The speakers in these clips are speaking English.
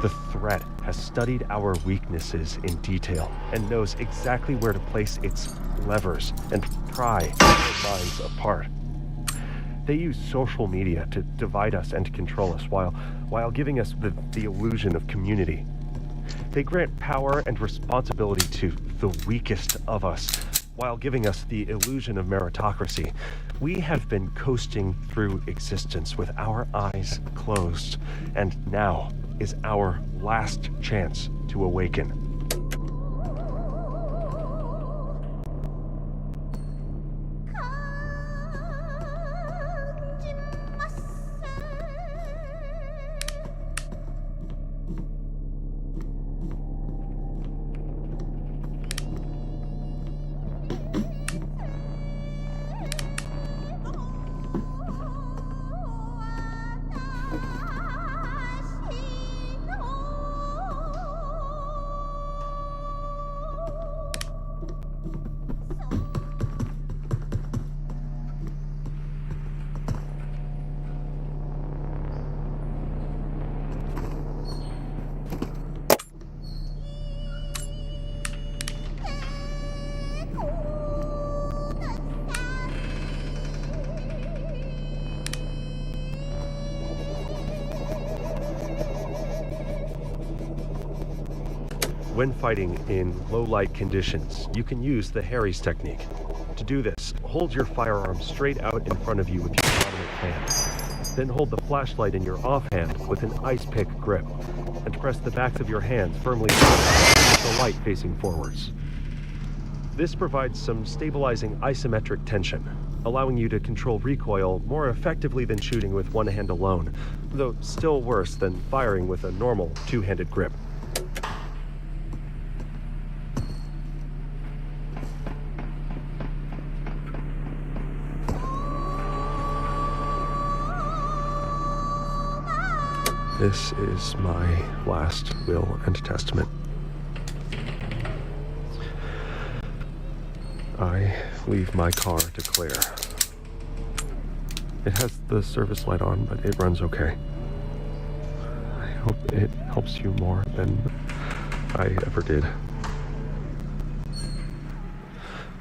The threat has studied our weaknesses in detail and knows exactly where to place its levers and pry our minds apart. They use social media to divide us and control us while giving us the illusion of community. They grant power and responsibility to the weakest of us while giving us the illusion of meritocracy. We have been coasting through existence with our eyes closed, and now is our last chance to awaken. When fighting in low-light conditions, you can use the Harry's technique. To do this, hold your firearm straight out in front of you with your dominant hand. Then hold the flashlight in your offhand with an ice pick grip, and press the backs of your hands firmly with the light facing forwards. This provides some stabilizing isometric tension, allowing you to control recoil more effectively than shooting with one hand alone, though still worse than firing with a normal two-handed grip. This is my last will and testament. I leave my car to Claire. It has the service light on, but it runs okay. I hope it helps you more than I ever did.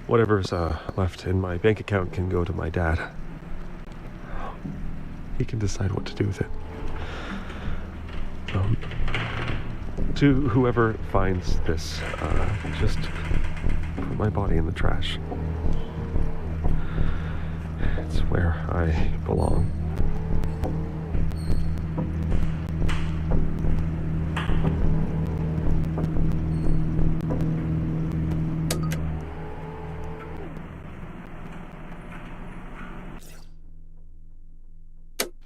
Whatever's left in my bank account can go to my dad. He can decide what to do with it. To whoever finds this, just put my body in the trash. It's where I belong.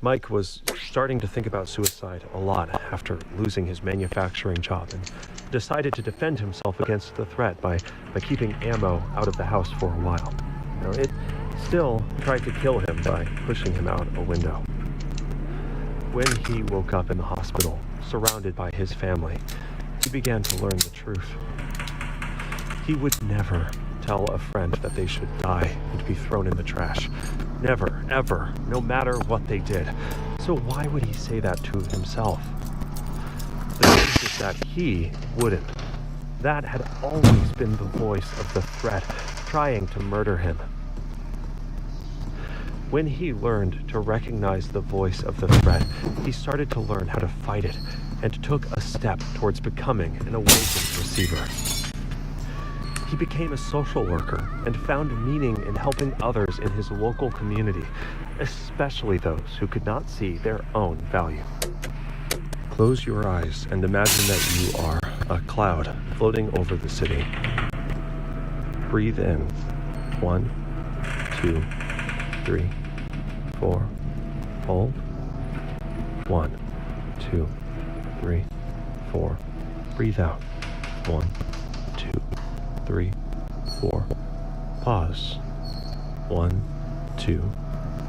Mike was starting to think about suicide a lot after losing his manufacturing job and decided to defend himself against the threat by keeping ammo out of the house for a while. Now, it still tried to kill him by pushing him out a window. When he woke up in the hospital, surrounded by his family, he began to learn the truth. He would never tell a friend that they should die and be thrown in the trash. Never, ever, no matter what they did. So why would he say that to himself? The truth is that he wouldn't. That had always been the voice of the threat, trying to murder him. When he learned to recognize the voice of the threat, he started to learn how to fight it and took a step towards becoming an awakened receiver. He became a social worker and found meaning in helping others in his local community, especially those who could not see their own value. Close your eyes and imagine that you are a cloud floating over the city. Breathe in. 1, 2, 3, 4. Hold. 1, 2, 3, 4. Breathe out. 1, 2, 3, 4. Pause. 1, 2,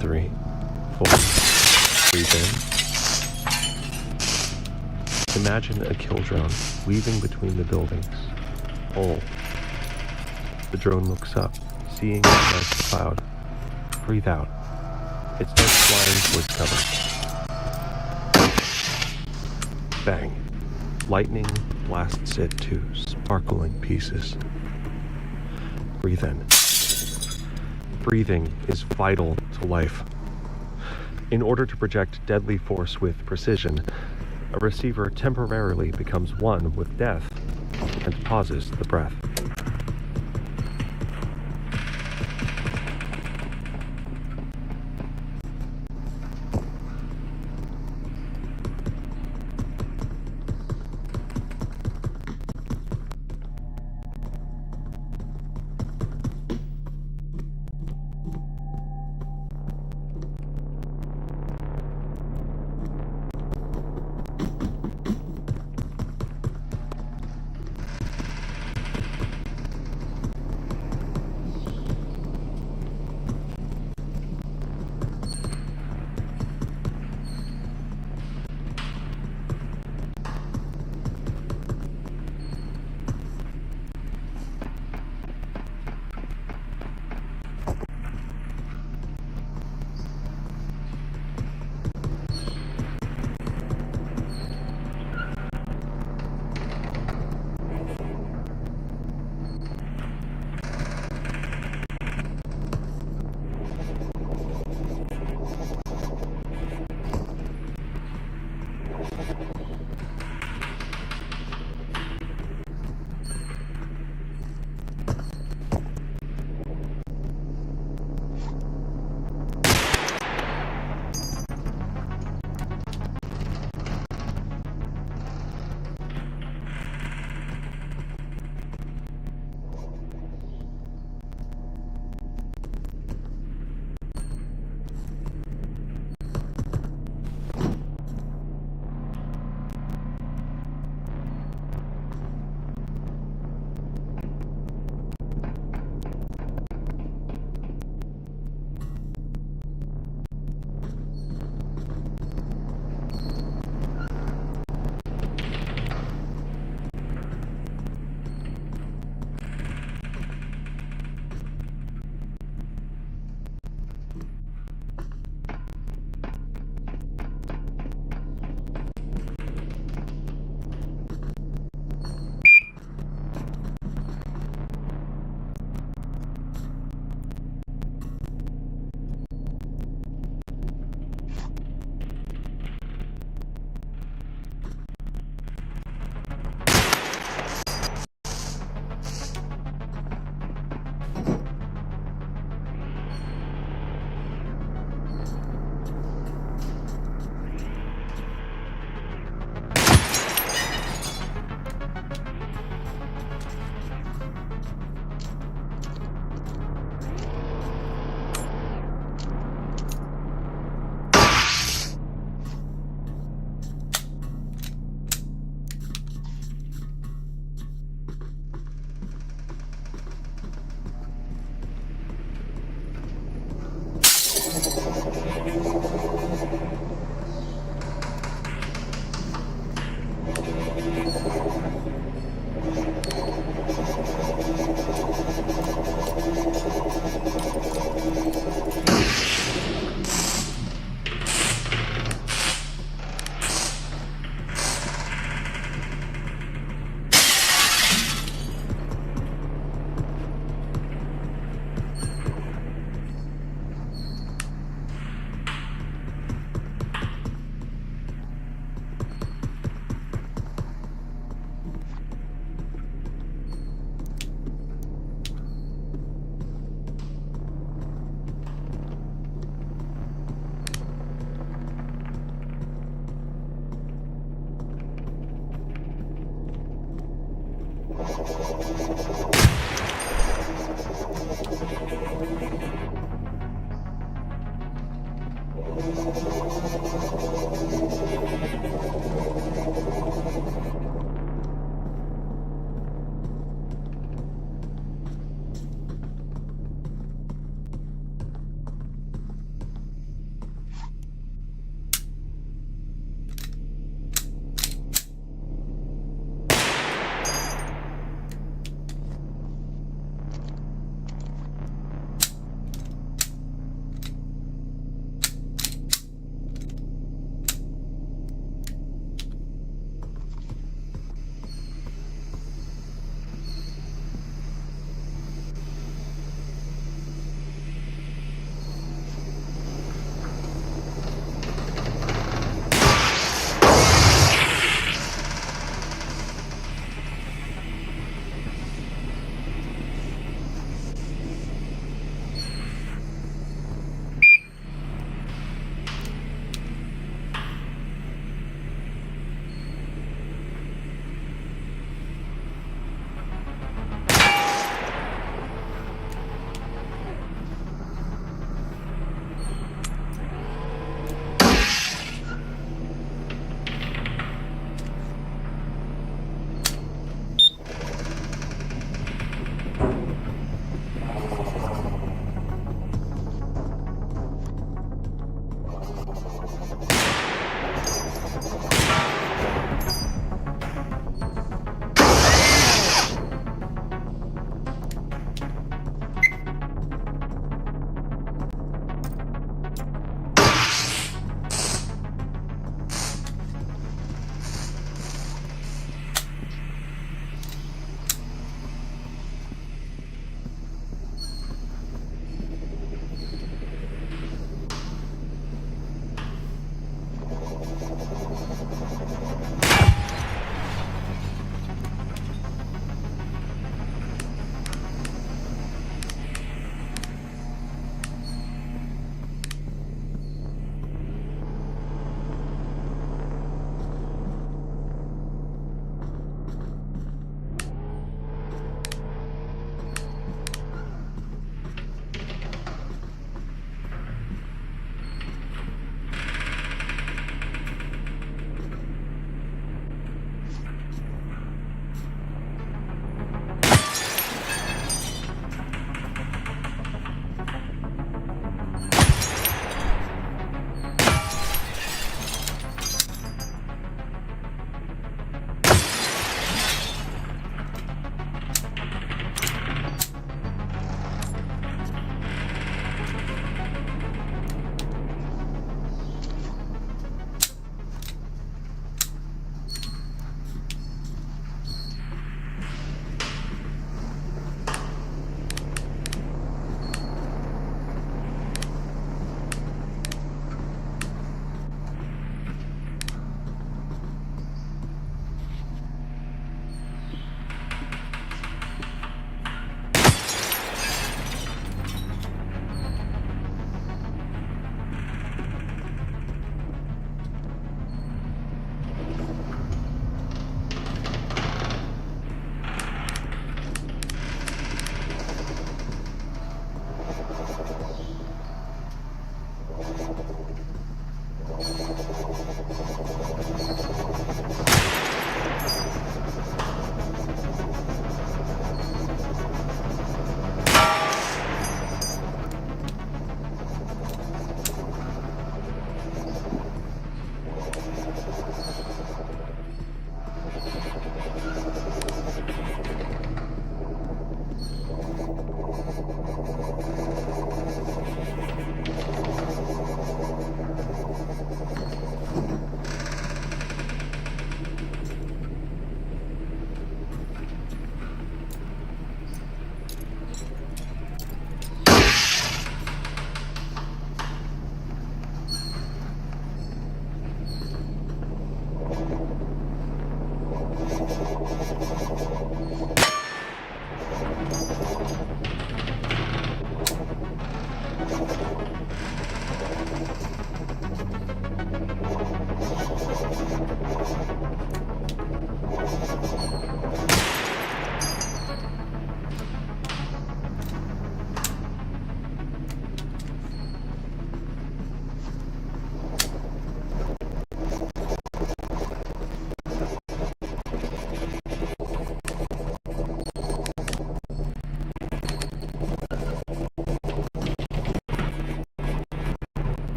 3, 4. Breathe in. Imagine a kill drone weaving between the buildings. Hold. The drone looks up, seeing a nice cloud. Breathe out. It starts flying towards cover. Bang. Lightning blasts it to sparkling pieces. Breathe in. Breathing is vital to life. In order to project deadly force with precision, a receiver temporarily becomes one with death and pauses the breath.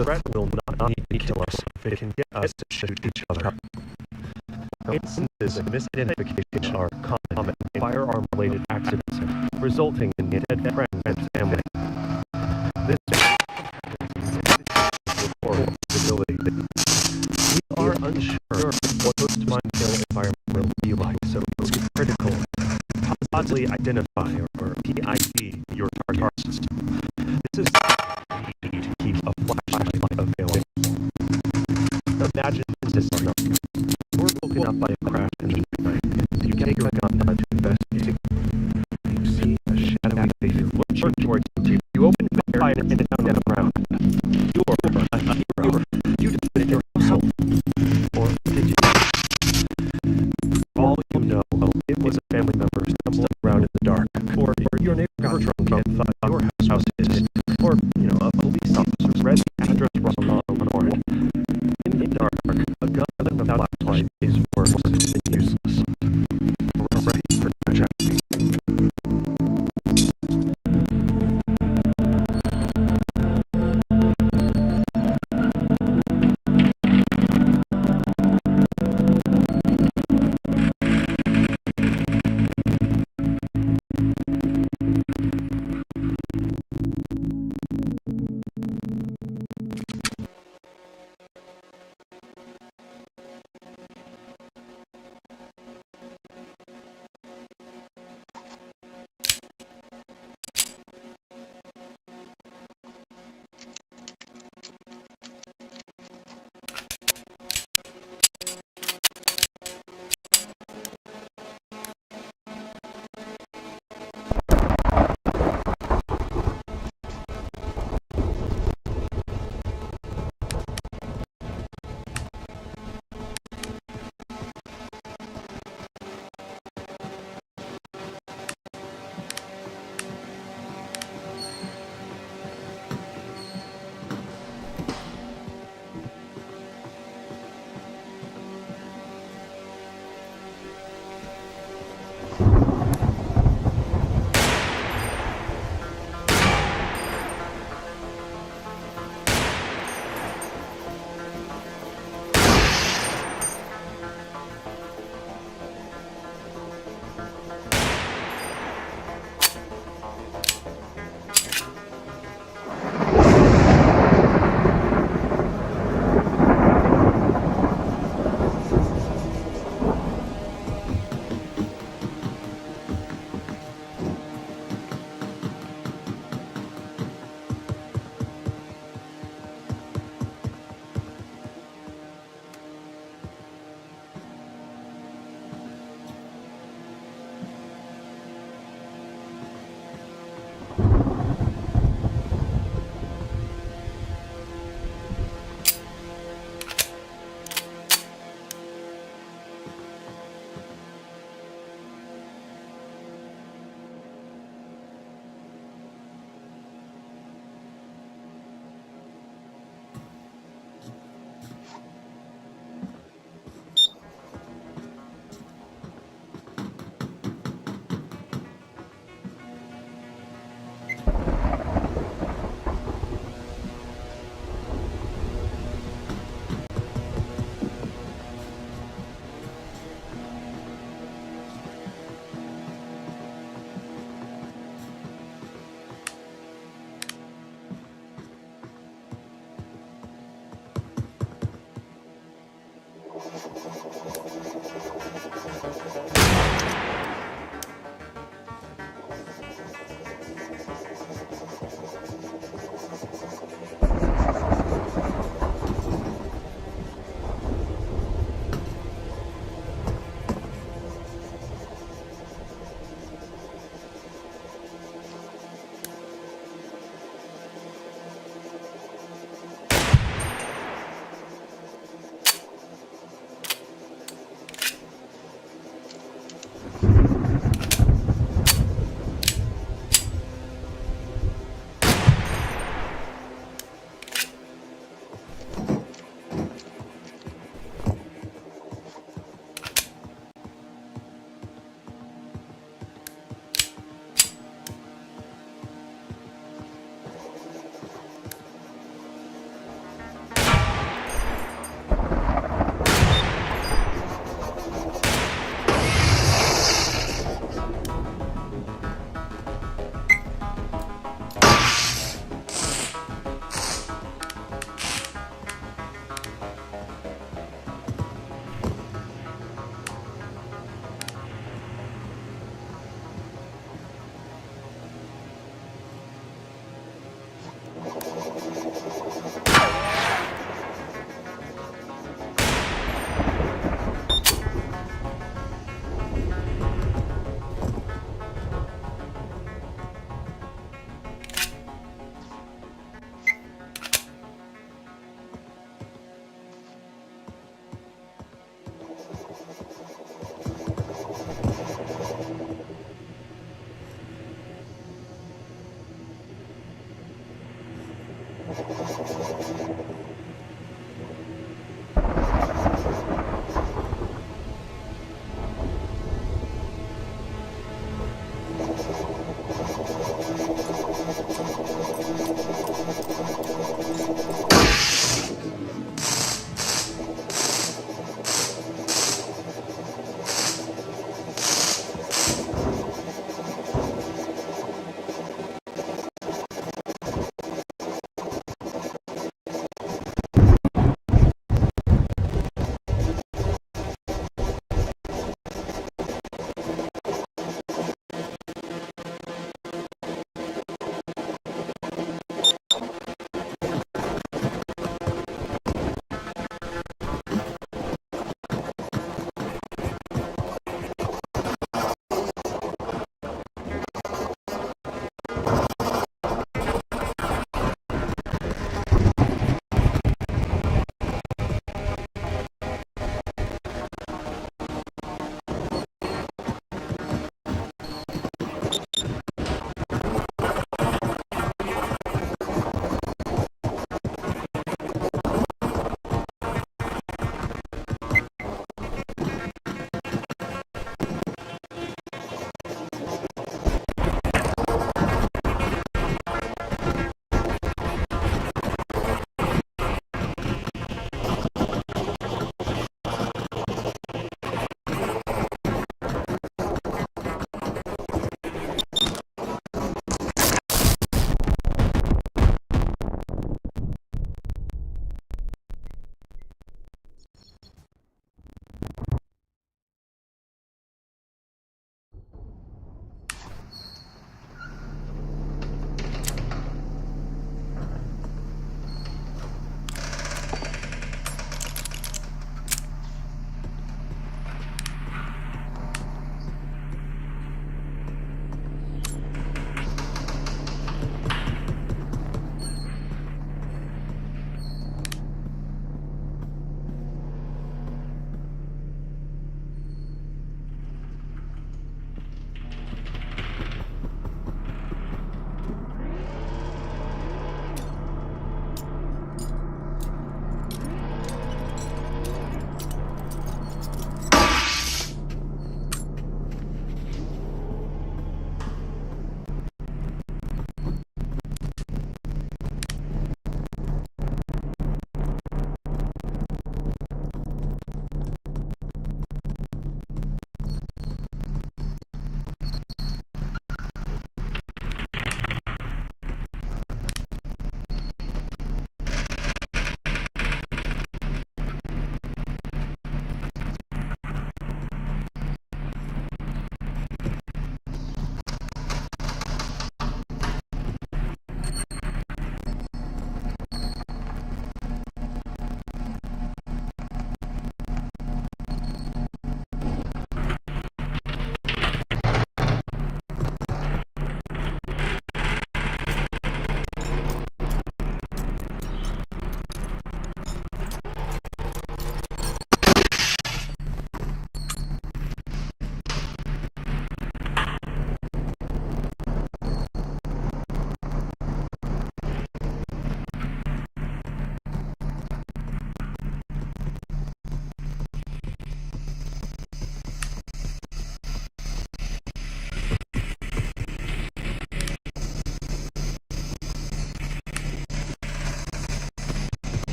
The threat will not need to kill us if it can get us to shoot each other. Instances of misidentification are common in firearm-related accidents, resulting in dead friends and family. This stability. We are unsure what post-mine-kill environment will be like, so it's critical to positively identify or PID your targets. This is key to keep a flashlight available. Imagine this scenario. You're woken up by a crash in the night. You take your gun to investigate. You see a shadowy figure lurching towards you. You open fire and it down on the ground. You're a hero. You defended your household. Or did you? All you know, it was a family member stumbling around in the dark. Or your neighbor got drunk and thought your house is. Or, a police officer's read the address wrong on a warrant. In the dark, a gun without a flashlight is worse than useless. We're ready for tragedy.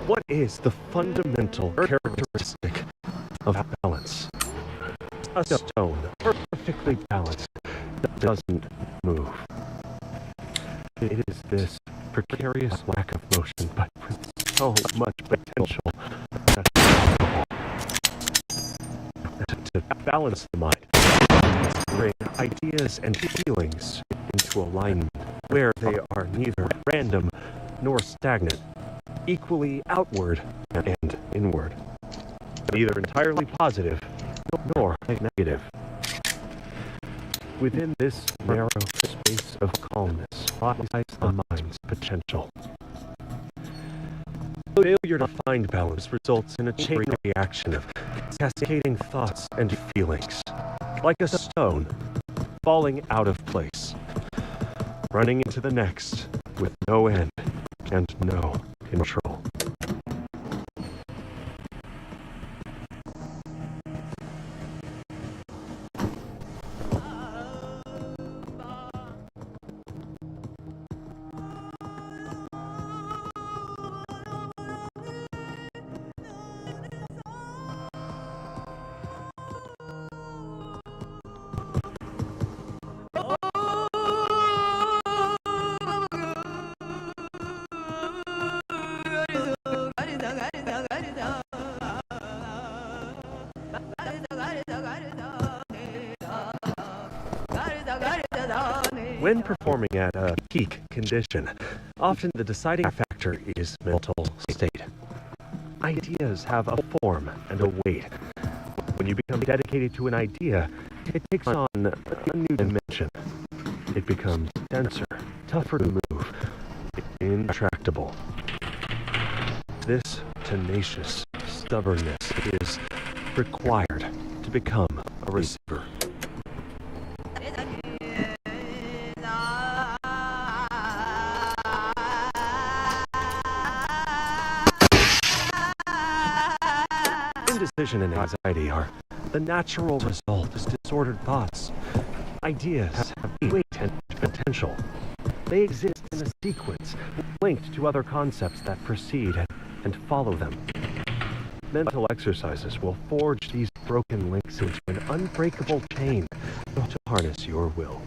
What is the fundamental characteristic of balance? A stone, perfectly balanced, doesn't move. It is this precarious lack of motion, but with so much potential to balance the mind, to bring ideas and feelings into alignment where they are neither random nor stagnant, equally outward and inward, neither entirely positive nor negative. Within this narrow space of calmness lies the mind's potential. Failure to find balance results in a chain reaction of cascading thoughts and feelings, like a stone falling out of place, running into the next with no end and no control. When performing at a peak condition, often the deciding factor is mental state. Ideas have a form and a weight. When you become dedicated to an idea, it takes on a new dimension. It becomes denser, tougher to move, intractable. This tenacious stubbornness is required to become a receiver. Indecision and anxiety are the natural result of disordered thoughts. Ideas have weight and potential. They exist in a sequence, linked to other concepts that precede and follow them. Mental exercises will forge these broken links into an unbreakable chain to harness your will.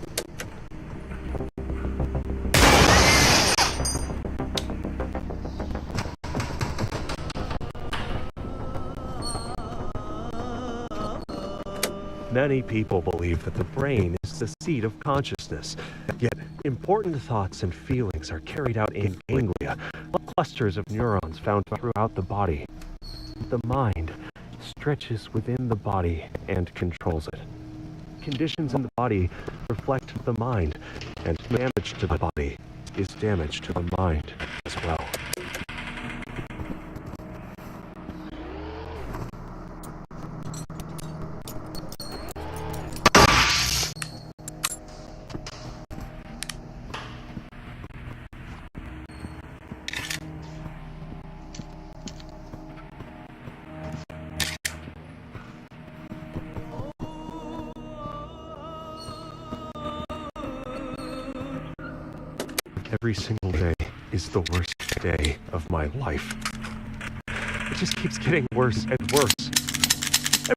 Many people believe that the brain is the seat of consciousness, yet important thoughts and feelings are carried out in ganglia, clusters of neurons found throughout the body. The mind stretches within the body and controls it. Conditions in the body reflect the mind, and damage to the body is damage to the mind as well. Every single day is the worst day of my life. It just keeps getting worse and worse.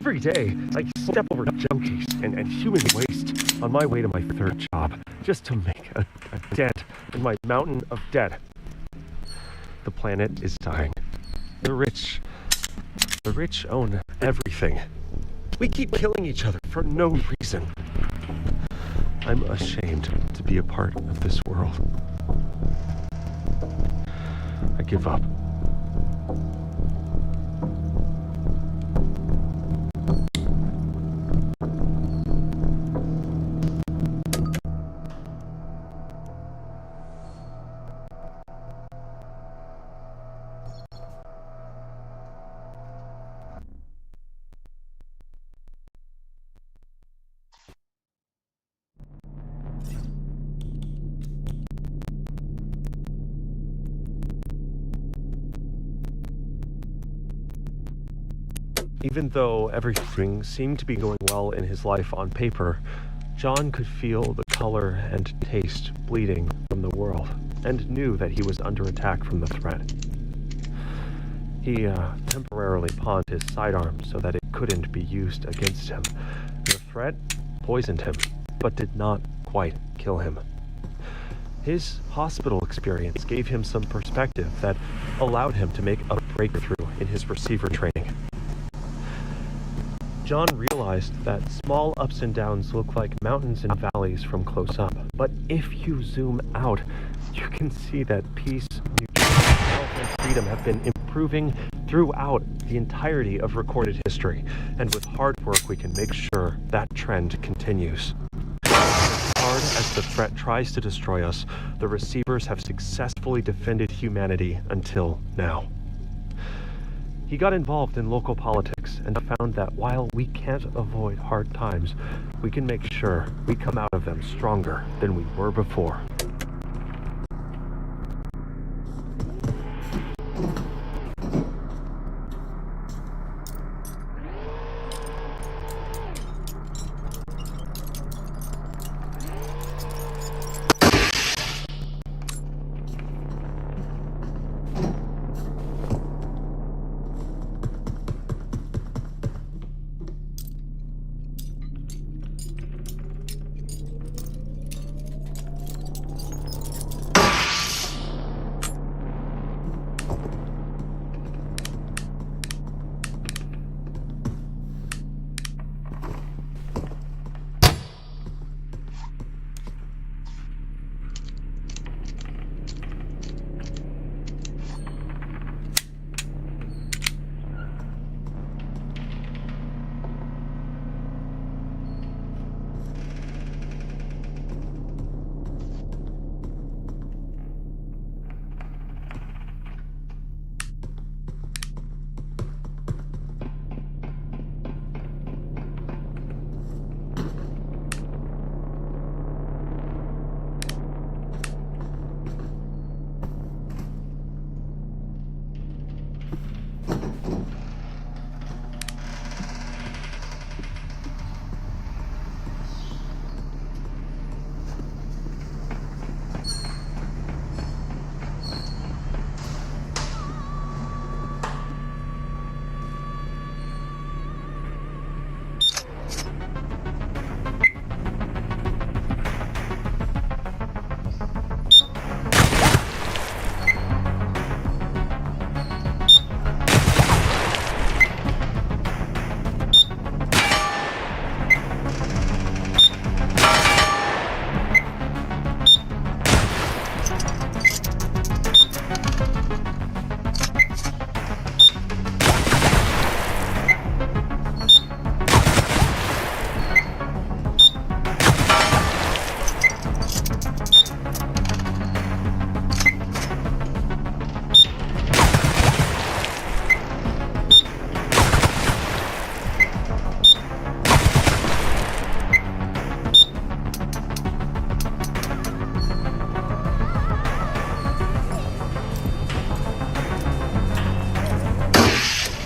Every day, I step over junkies and human waste on my way to my third job, just to make a dent in my mountain of debt. The planet is dying. The rich own everything. We keep killing each other for no reason. I'm ashamed to be a part of this world. I give up. Even though everything seemed to be going well in his life on paper, John could feel the color and taste bleeding from the world, and knew that he was under attack from the threat. He temporarily pawned his sidearm so that it couldn't be used against him. The threat poisoned him, but did not quite kill him. His hospital experience gave him some perspective that allowed him to make a breakthrough in his receiver training. John realized that small ups and downs look like mountains and valleys from close up, but if you zoom out, you can see that peace, health, and freedom have been improving throughout the entirety of recorded history, and with hard work we can make sure that trend continues. As hard as the threat tries to destroy us, the receivers have successfully defended humanity until now. He got involved in local politics and found that while we can't avoid hard times, we can make sure we come out of them stronger than we were before.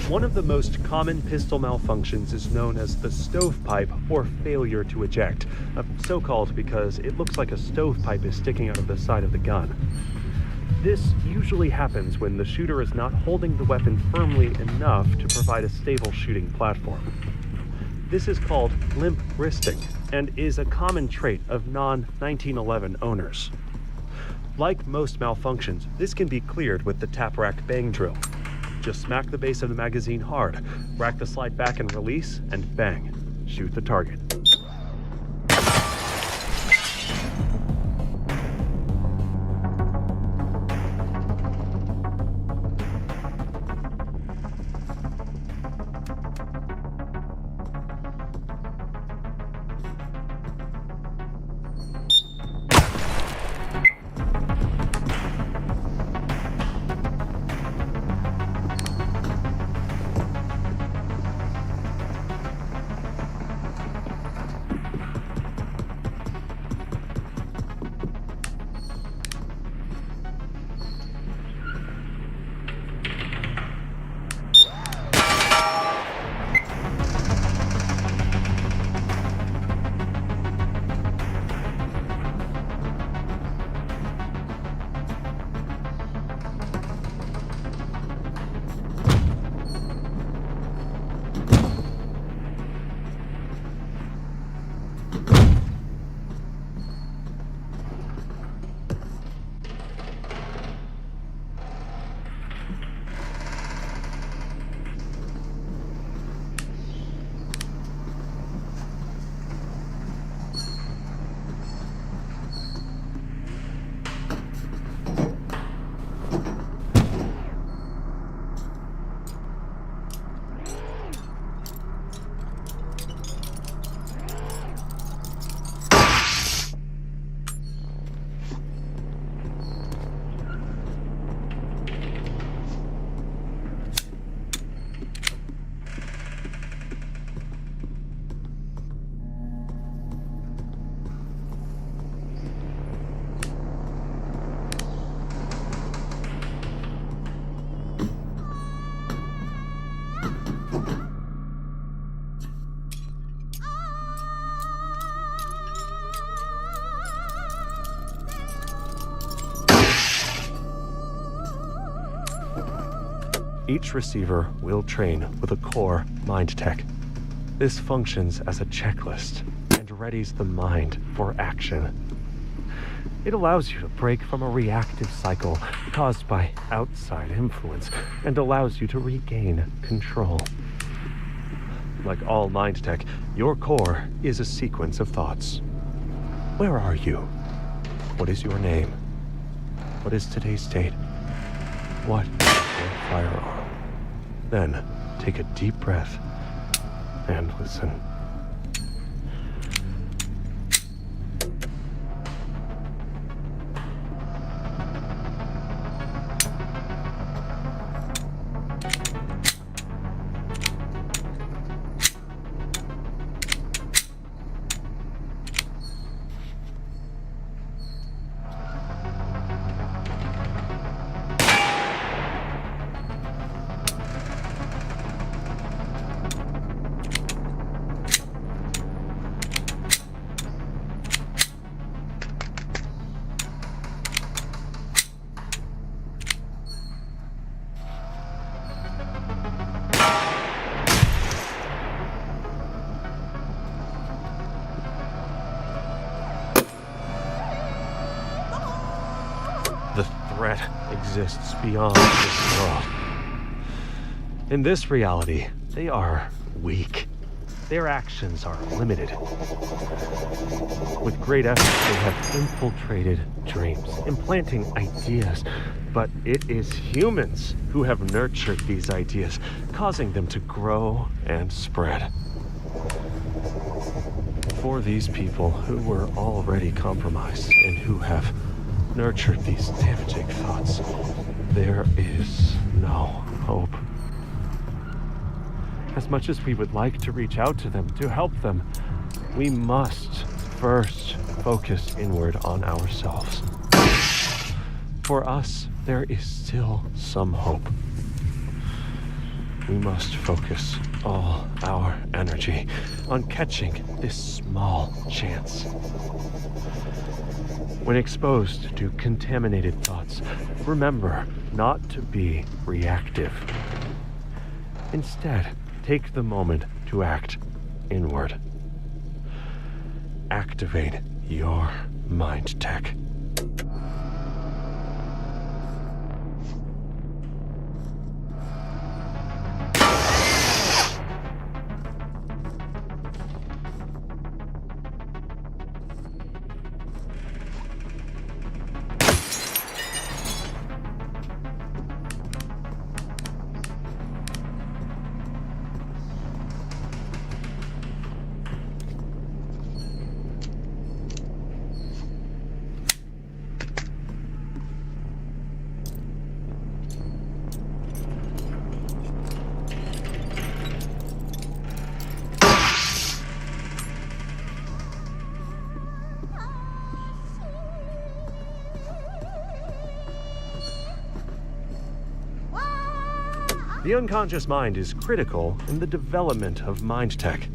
One of the most common pistol malfunctions is known as the stovepipe or failure to eject, so called because it looks like a stovepipe is sticking out of the side of the gun. This usually happens when the shooter is not holding the weapon firmly enough to provide a stable shooting platform. This is called limp wristing and is a common trait of non-1911 owners. Like most malfunctions, this can be cleared with the tap rack bang drill. Just smack the base of the magazine hard, rack the slide back and release, and bang, shoot the target. Each receiver will train with a core mind tech. This functions as a checklist and readies the mind for action. It allows you to break from a reactive cycle caused by outside influence and allows you to regain control. Like all mind tech, your core is a sequence of thoughts. Where are you? What is your name? What is today's date? What is your firearm? Then take a deep breath and listen. The threat exists beyond this world. In this reality, they are weak. Their actions are limited. With great effort, they have infiltrated dreams, implanting ideas. But it is humans who have nurtured these ideas, causing them to grow and spread. For these people who were already compromised and who have nurtured these damaging thoughts, there is no hope. As much as we would like to reach out to them, to help them, we must first focus inward on ourselves. For us, there is still some hope. We must focus all our energy on catching this small chance. When exposed to contaminated thoughts, remember not to be reactive. Instead, take the moment to act inward. Activate your mind tech. The unconscious mind is critical in the development of mind tech.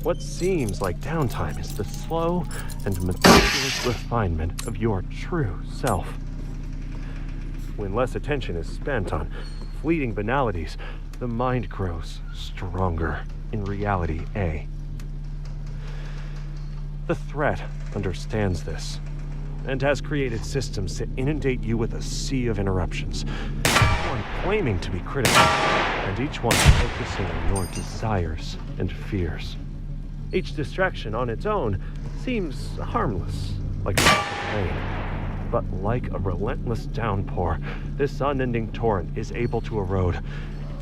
What seems like downtime is the slow and meticulous refinement of your true self. When less attention is spent on fleeting banalities, the mind grows stronger in reality A. The threat understands this and has created systems to inundate you with a sea of interruptions, one claiming to be critical, and each one focusing on your desires and fears. Each distraction on its own seems harmless, like a drop of rain. But like a relentless downpour, this unending torrent is able to erode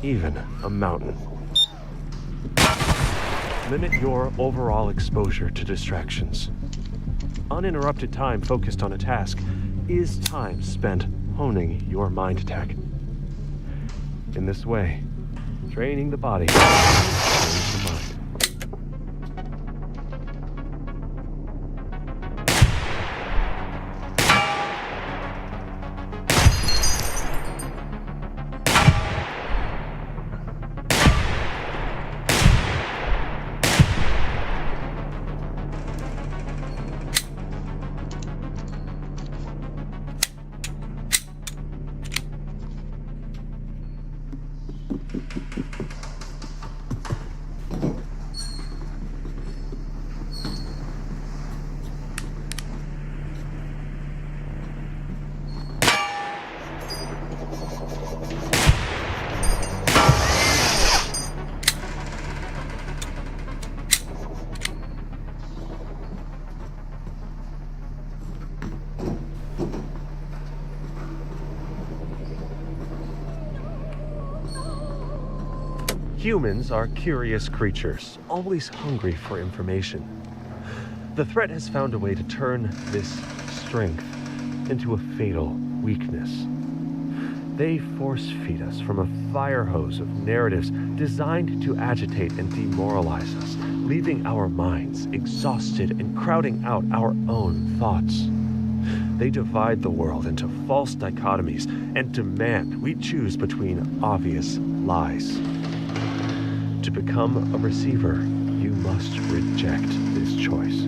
even a mountain. Limit your overall exposure to distractions. Uninterrupted time focused on a task is time spent honing your mind tech. In this way, training the body trains the mind. Humans are curious creatures, always hungry for information. The threat has found a way to turn this strength into a fatal weakness. They force feed us from a fire hose of narratives designed to agitate and demoralize us, leaving our minds exhausted and crowding out our own thoughts. They divide the world into false dichotomies and demand we choose between obvious lies. To become a receiver, you must reject this choice.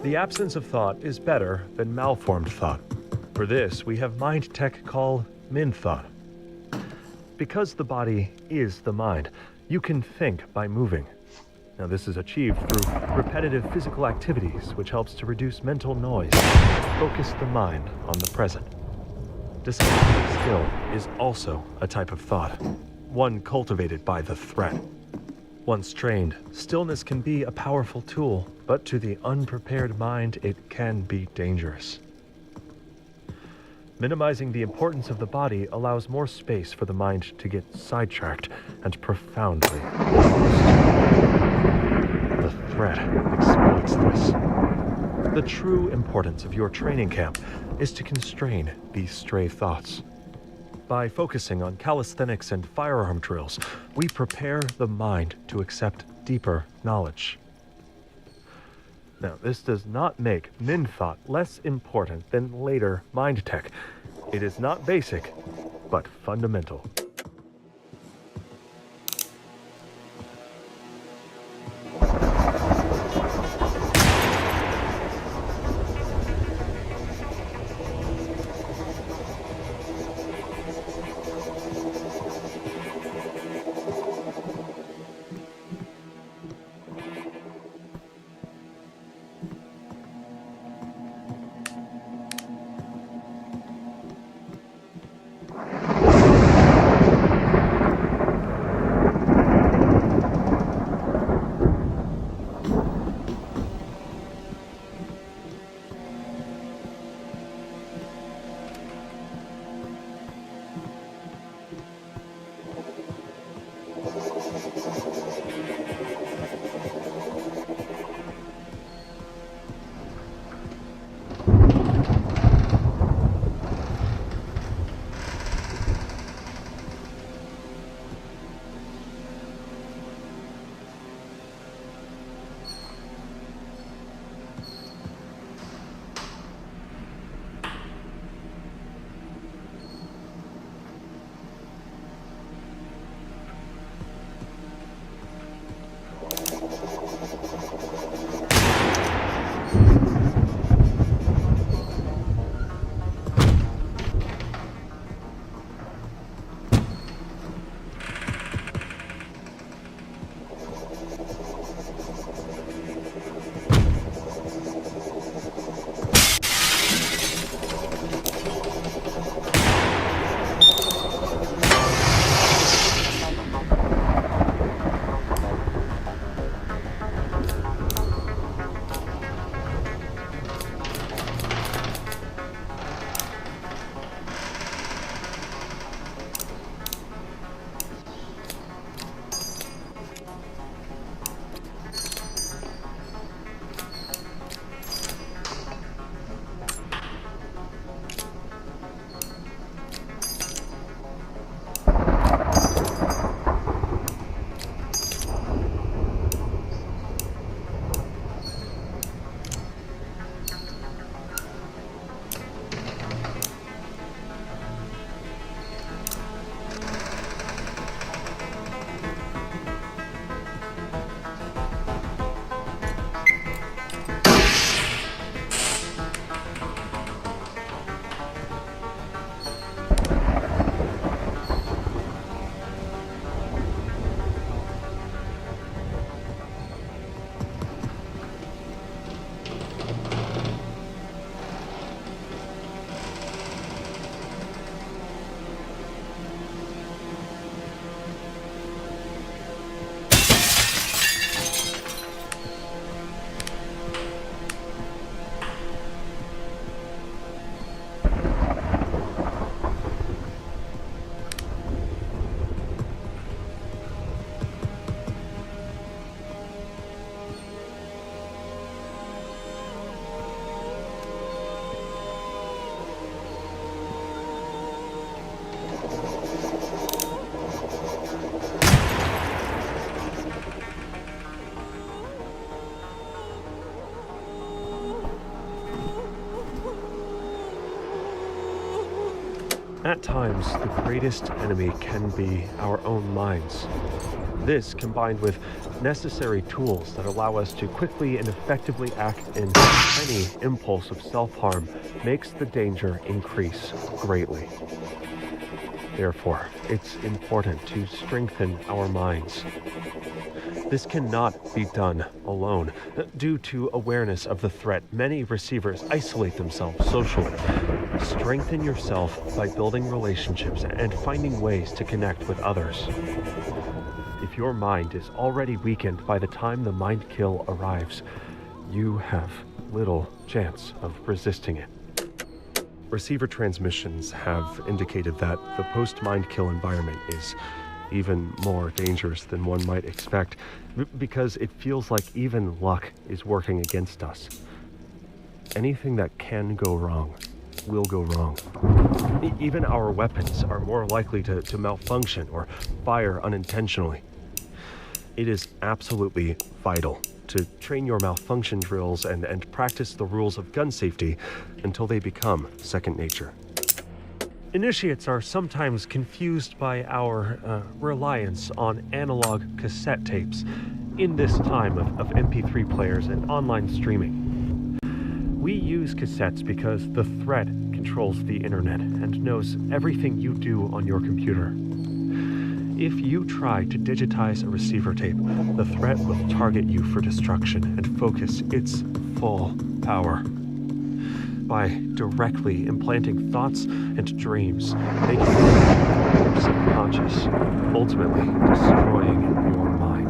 The absence of thought is better than malformed thought. For this, we have mind tech called MinThought. Because the body is the mind, you can think by moving. Now, this is achieved through repetitive physical activities, which helps to reduce mental noise and focus the mind on the present. Decisive skill is also a type of thought, one cultivated by the threat. Once trained, stillness can be a powerful tool, but to the unprepared mind, it can be dangerous. Minimizing the importance of the body allows more space for the mind to get sidetracked and profoundly lost. The threat exploits this. The true importance of your training camp is to constrain these stray thoughts. By focusing on calisthenics and firearm drills, we prepare the mind to accept deeper knowledge. Now, this does not make MinThought less important than later mind tech. It is not basic, but fundamental. At times, the greatest enemy can be our own minds. This, combined with necessary tools that allow us to quickly and effectively act in any impulse of self-harm, makes the danger increase greatly. Therefore, it's important to strengthen our minds. This cannot be done alone. Due to awareness of the threat, many receivers isolate themselves socially. Strengthen yourself by building relationships and finding ways to connect with others. If your mind is already weakened by the time the mind kill arrives, you have little chance of resisting it. Receiver transmissions have indicated that the post-mind kill environment is even more dangerous than one might expect, because it feels like even luck is working against us. Anything that can go wrong will go wrong. Even our weapons are more likely to malfunction or fire unintentionally. It is absolutely vital to train your malfunction drills and practice the rules of gun safety until they become second nature. Initiates are sometimes confused by our reliance on analog cassette tapes in this time of MP3 players and online streaming. We use cassettes because the threat controls the internet and knows everything you do on your computer. If you try to digitize a receiver tape, the threat will target you for destruction and focus its full power. By directly implanting thoughts and dreams, they can be your subconscious, ultimately destroying your mind.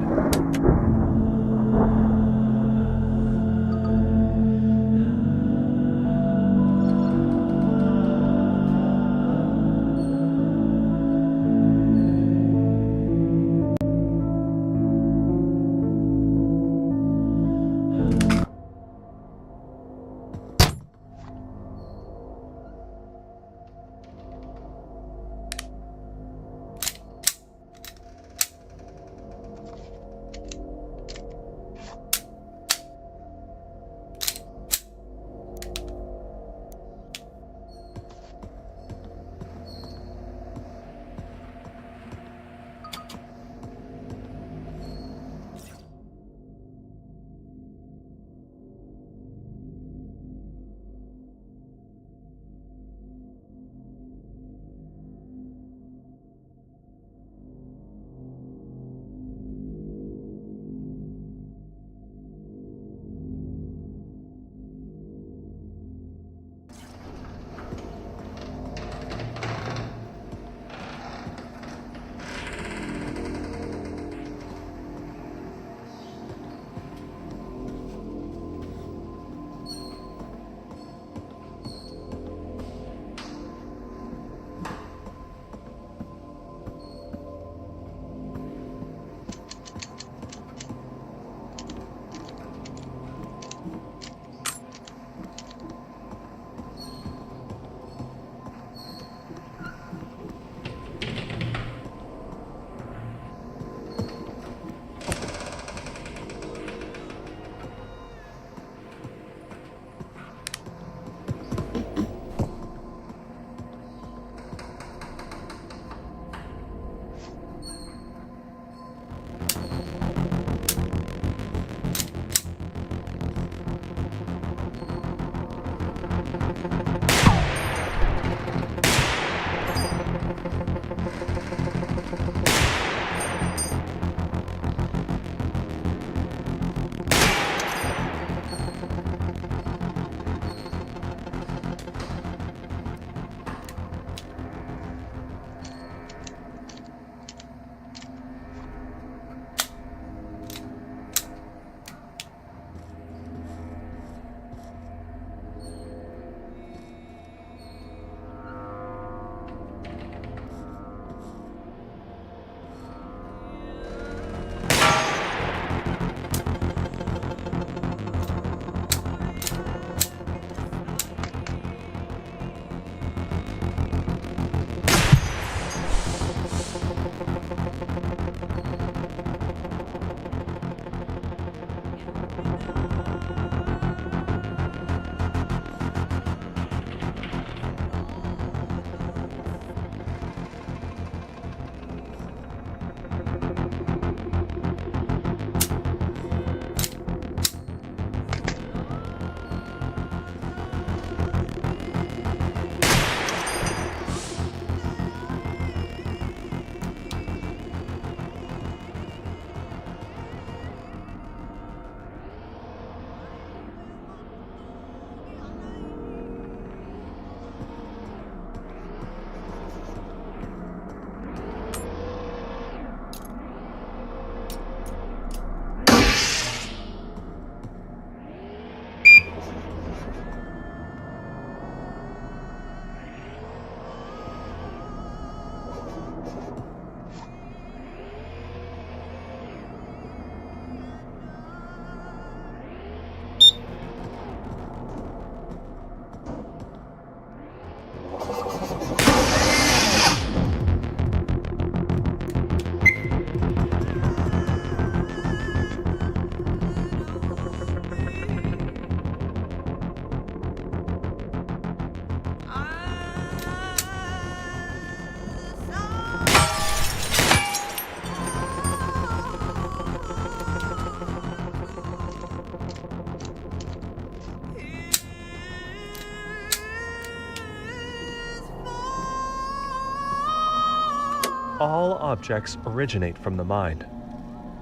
All objects originate from the mind.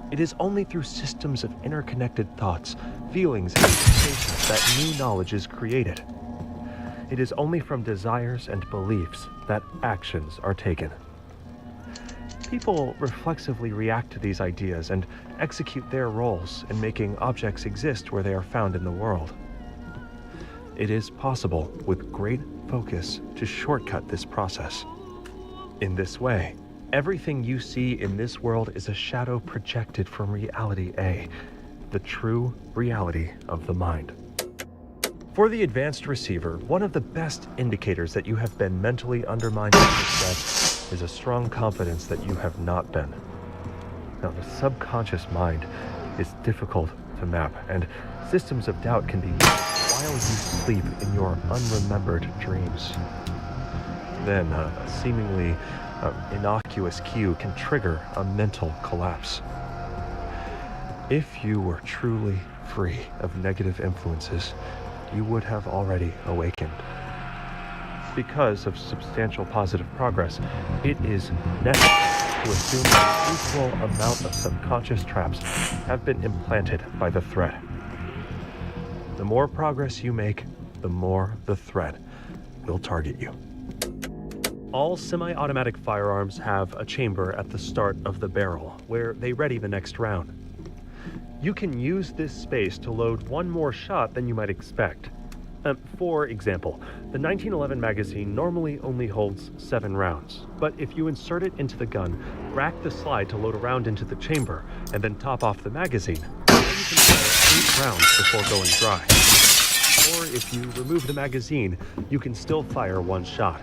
It is only through systems of interconnected thoughts, feelings, and sensations that new knowledge is created. It is only from desires and beliefs that actions are taken. People reflexively react to these ideas and execute their roles in making objects exist where they are found in the world. It is possible, with great focus, to shortcut this process. In this way, everything you see in this world is a shadow projected from reality A, the true reality of the mind. For the advanced receiver, one of the best indicators that you have been mentally undermined by threat is a strong confidence that you have not been. Now, the subconscious mind is difficult to map, and systems of doubt can be used while you sleep in your unremembered dreams. Then, a seemingly innocuous cue can trigger a mental collapse. If you were truly free of negative influences, you would have already awakened. Because of substantial positive progress, it is necessary to assume that an equal amount of subconscious traps have been implanted by the threat. The more progress you make, the more the threat will target you. All semi-automatic firearms have a chamber at the start of the barrel, where they ready the next round. You can use this space to load one more shot than you might expect. For example, the 1911 magazine normally only holds 7 rounds, but if you insert it into the gun, rack the slide to load a round into the chamber, and then top off the magazine, then you can fire 8 rounds before going dry. Or if you remove the magazine, you can still fire 1 shot.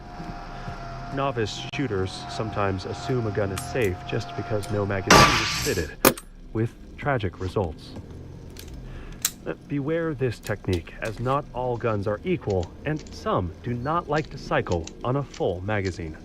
Novice shooters sometimes assume a gun is safe just because no magazine is fitted, with tragic results. Beware this technique, as not all guns are equal, and some do not like to cycle on a full magazine.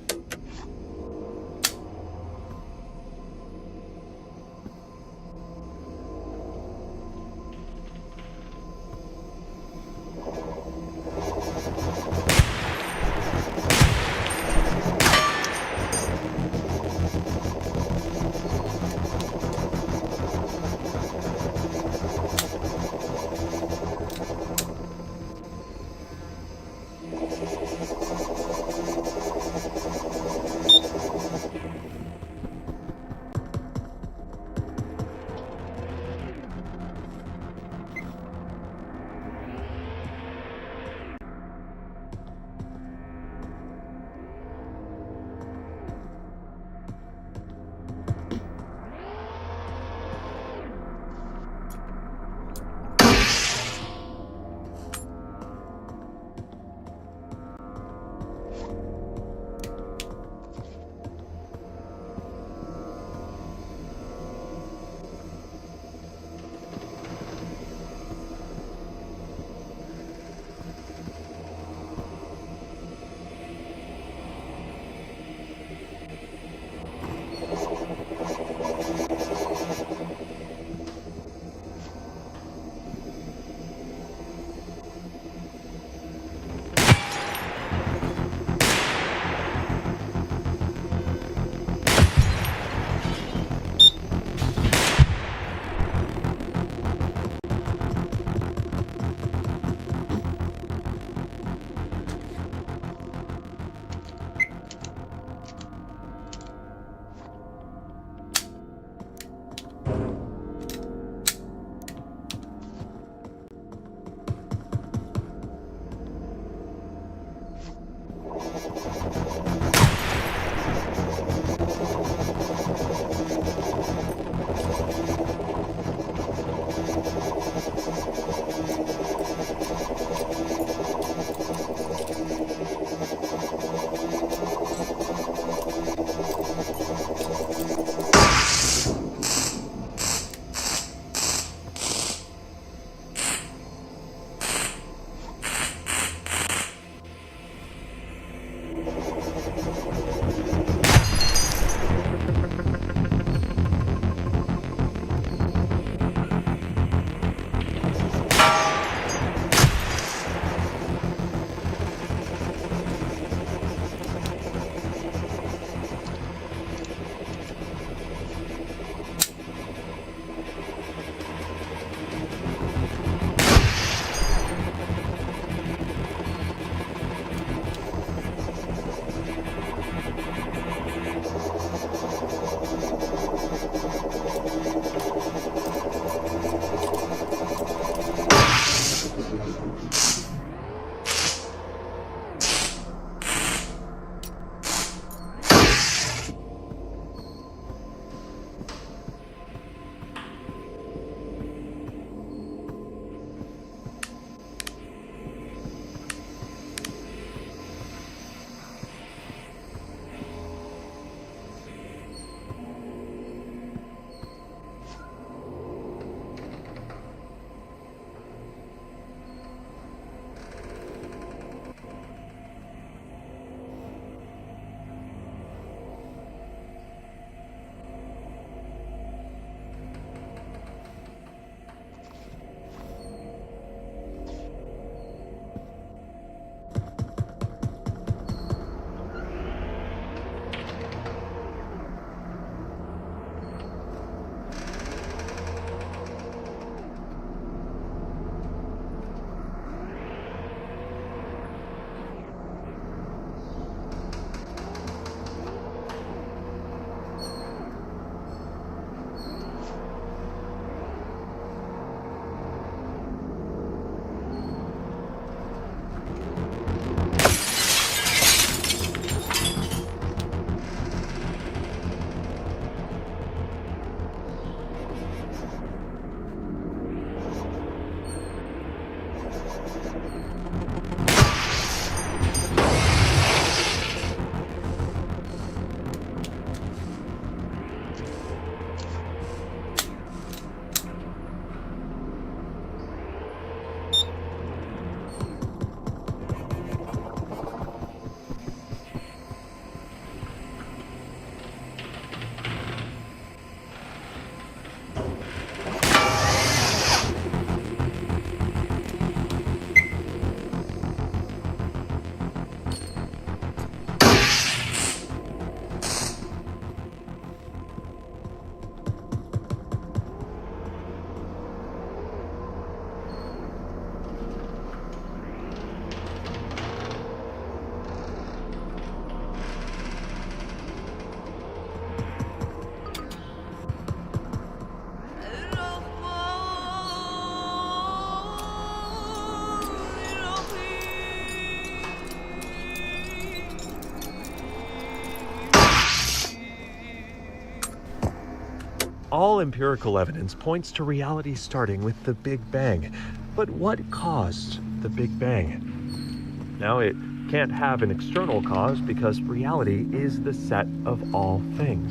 All empirical evidence points to reality starting with the Big Bang. But what caused the Big Bang? Now, it can't have an external cause because reality is the set of all things.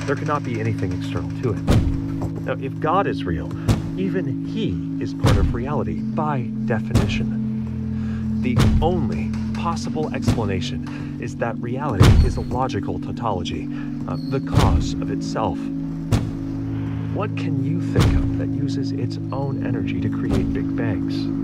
There cannot be anything external to it. Now, if God is real, even He is part of reality by definition. The only possible explanation is that reality is a logical tautology, the cause of itself. What can you think of that uses its own energy to create Big Bangs?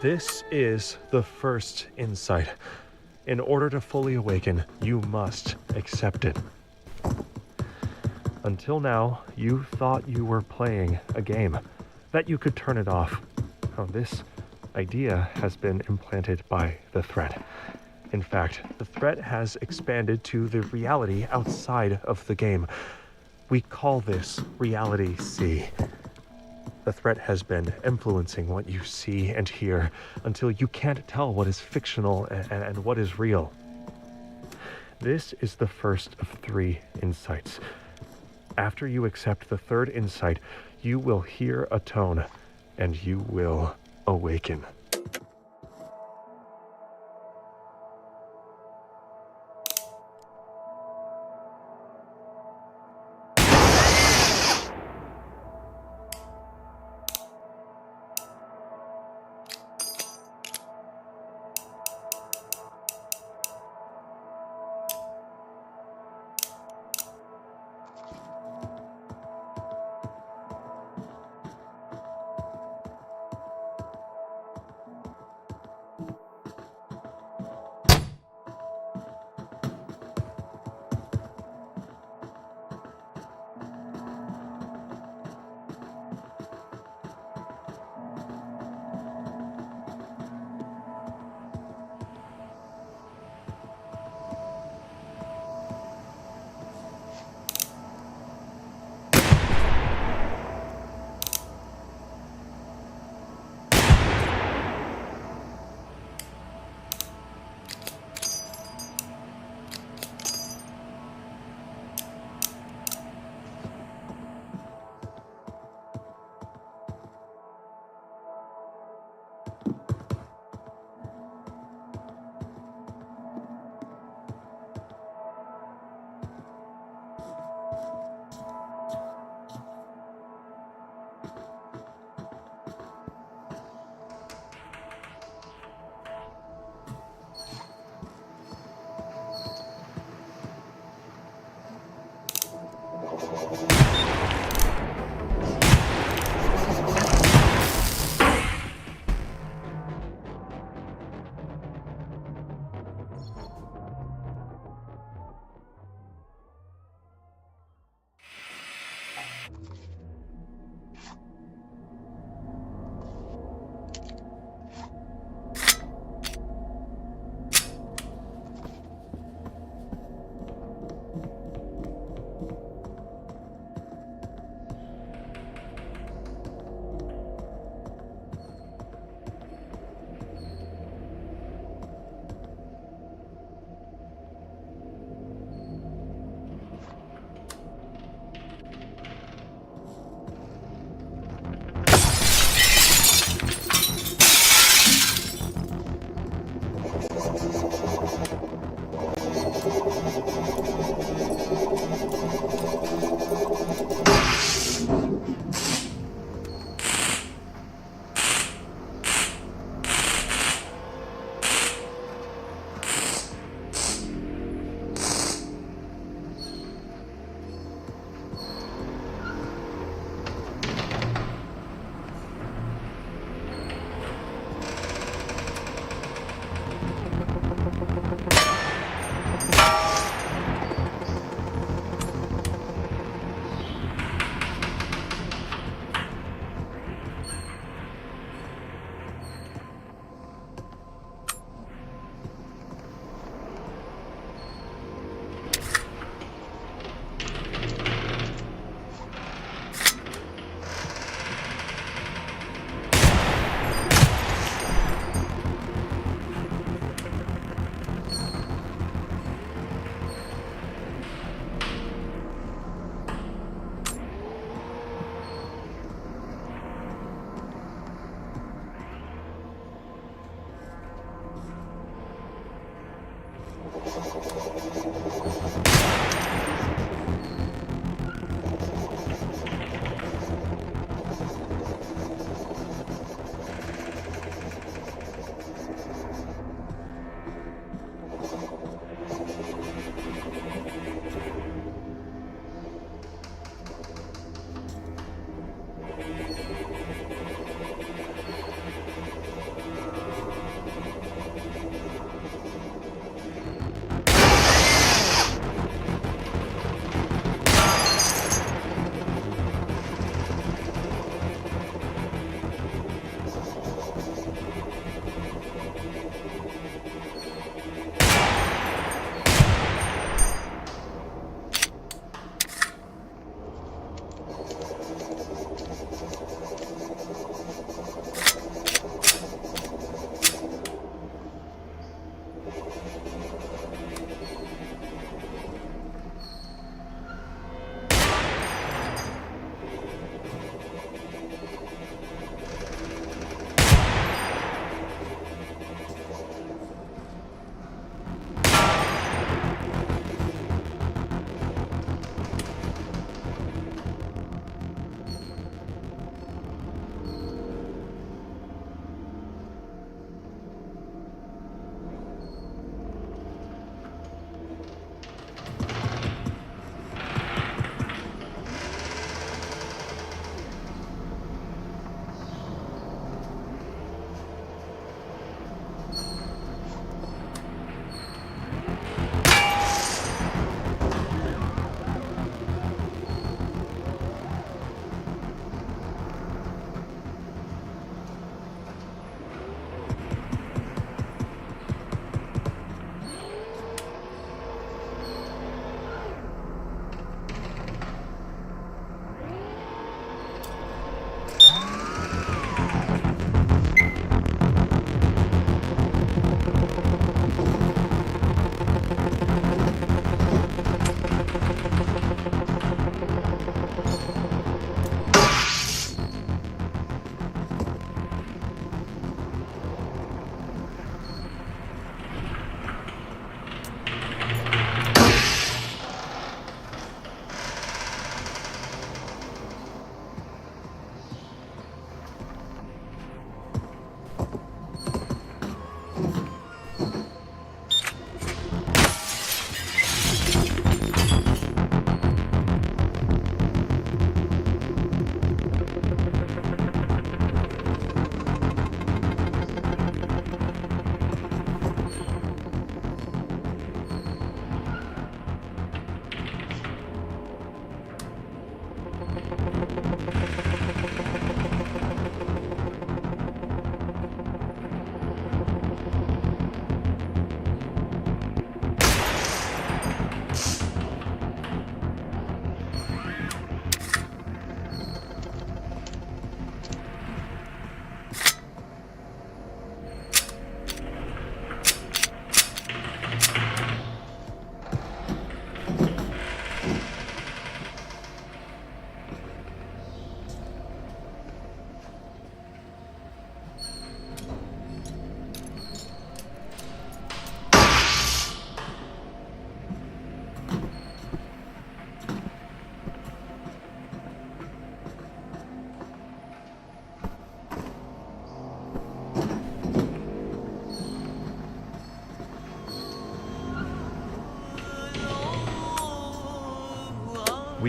This is the first insight. In order to fully awaken, you must accept it. Until now, you thought you were playing a game, that you could turn it off. Now, this idea has been implanted by the threat. In fact, the threat has expanded to the reality outside of the game. We call this Reality C. The threat has been influencing what you see and hear until you can't tell what is fictional and what is real. This is the first of 3 insights. After you accept the third insight, you will hear a tone and you will awaken.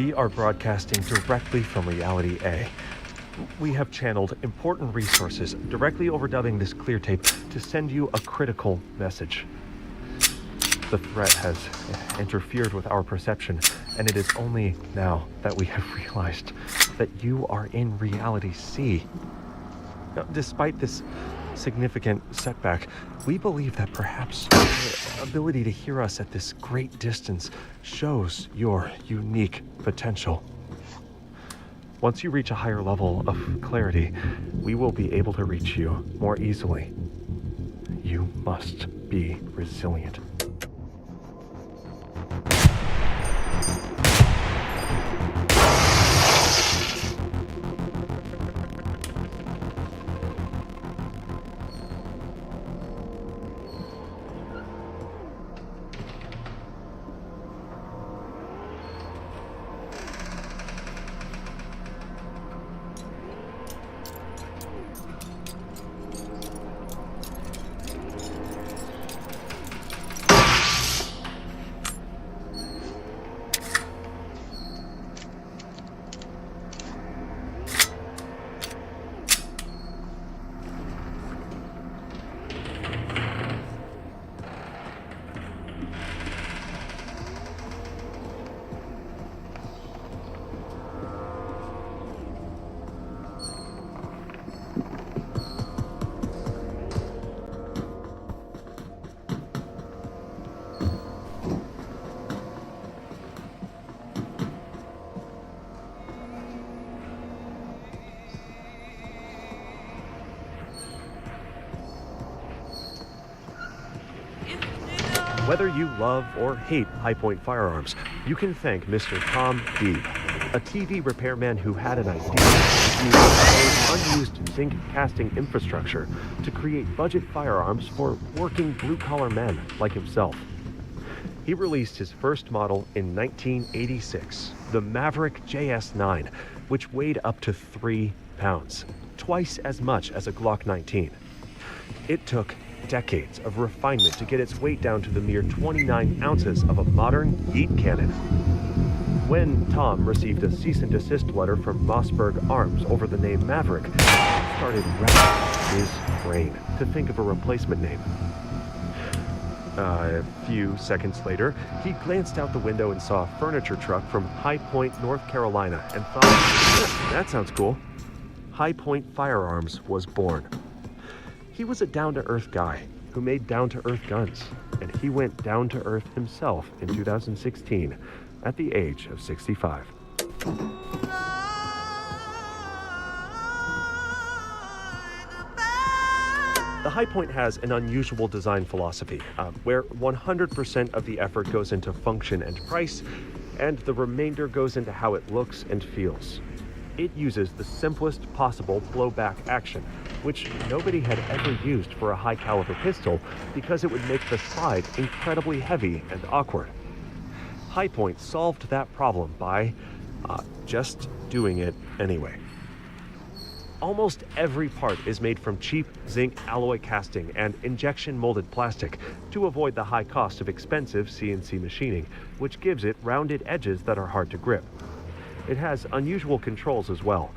We are broadcasting directly from Reality A. We have channeled important resources directly overdubbing this clear tape to send you a critical message. The threat has interfered with our perception, and it is only now that we have realized that you are in Reality C. Now, despite this significant setback, we believe that perhaps your ability to hear us at this great distance shows your unique potential. Once you reach a higher level of clarity, we will be able to reach you more easily. You must be resilient. Whether you love or hate Hi-Point firearms, you can thank Mr. Tom Deeb, a TV repairman who had an idea to use unused zinc casting infrastructure to create budget firearms for working blue-collar men like himself. He released his first model in 1986, the Maverick JS9, which weighed up to 3 pounds, twice as much as a Glock 19. It took decades of refinement to get its weight down to the mere 29 ounces of a modern Yeet cannon. When Tom received a cease and desist letter from Mossberg Arms over the name Maverick, he started racking his brain to think of a replacement name. A few seconds later, he glanced out the window and saw a furniture truck from Hi-Point, North Carolina, and thought, that sounds cool. Hi-Point Firearms was born. He was a down-to-earth guy who made down-to-earth guns, and he went down-to-earth himself in 2016 at the age of 65. The Hi-Point has an unusual design philosophy, where 100% of the effort goes into function and price, and the remainder goes into how it looks and feels. It uses the simplest possible blowback action, which nobody had ever used for a high-caliber pistol because it would make the slide incredibly heavy and awkward. Hi-Point solved that problem by just doing it anyway. Almost every part is made from cheap zinc alloy casting and injection molded plastic to avoid the high cost of expensive CNC machining, which gives it rounded edges that are hard to grip. It has unusual controls as well.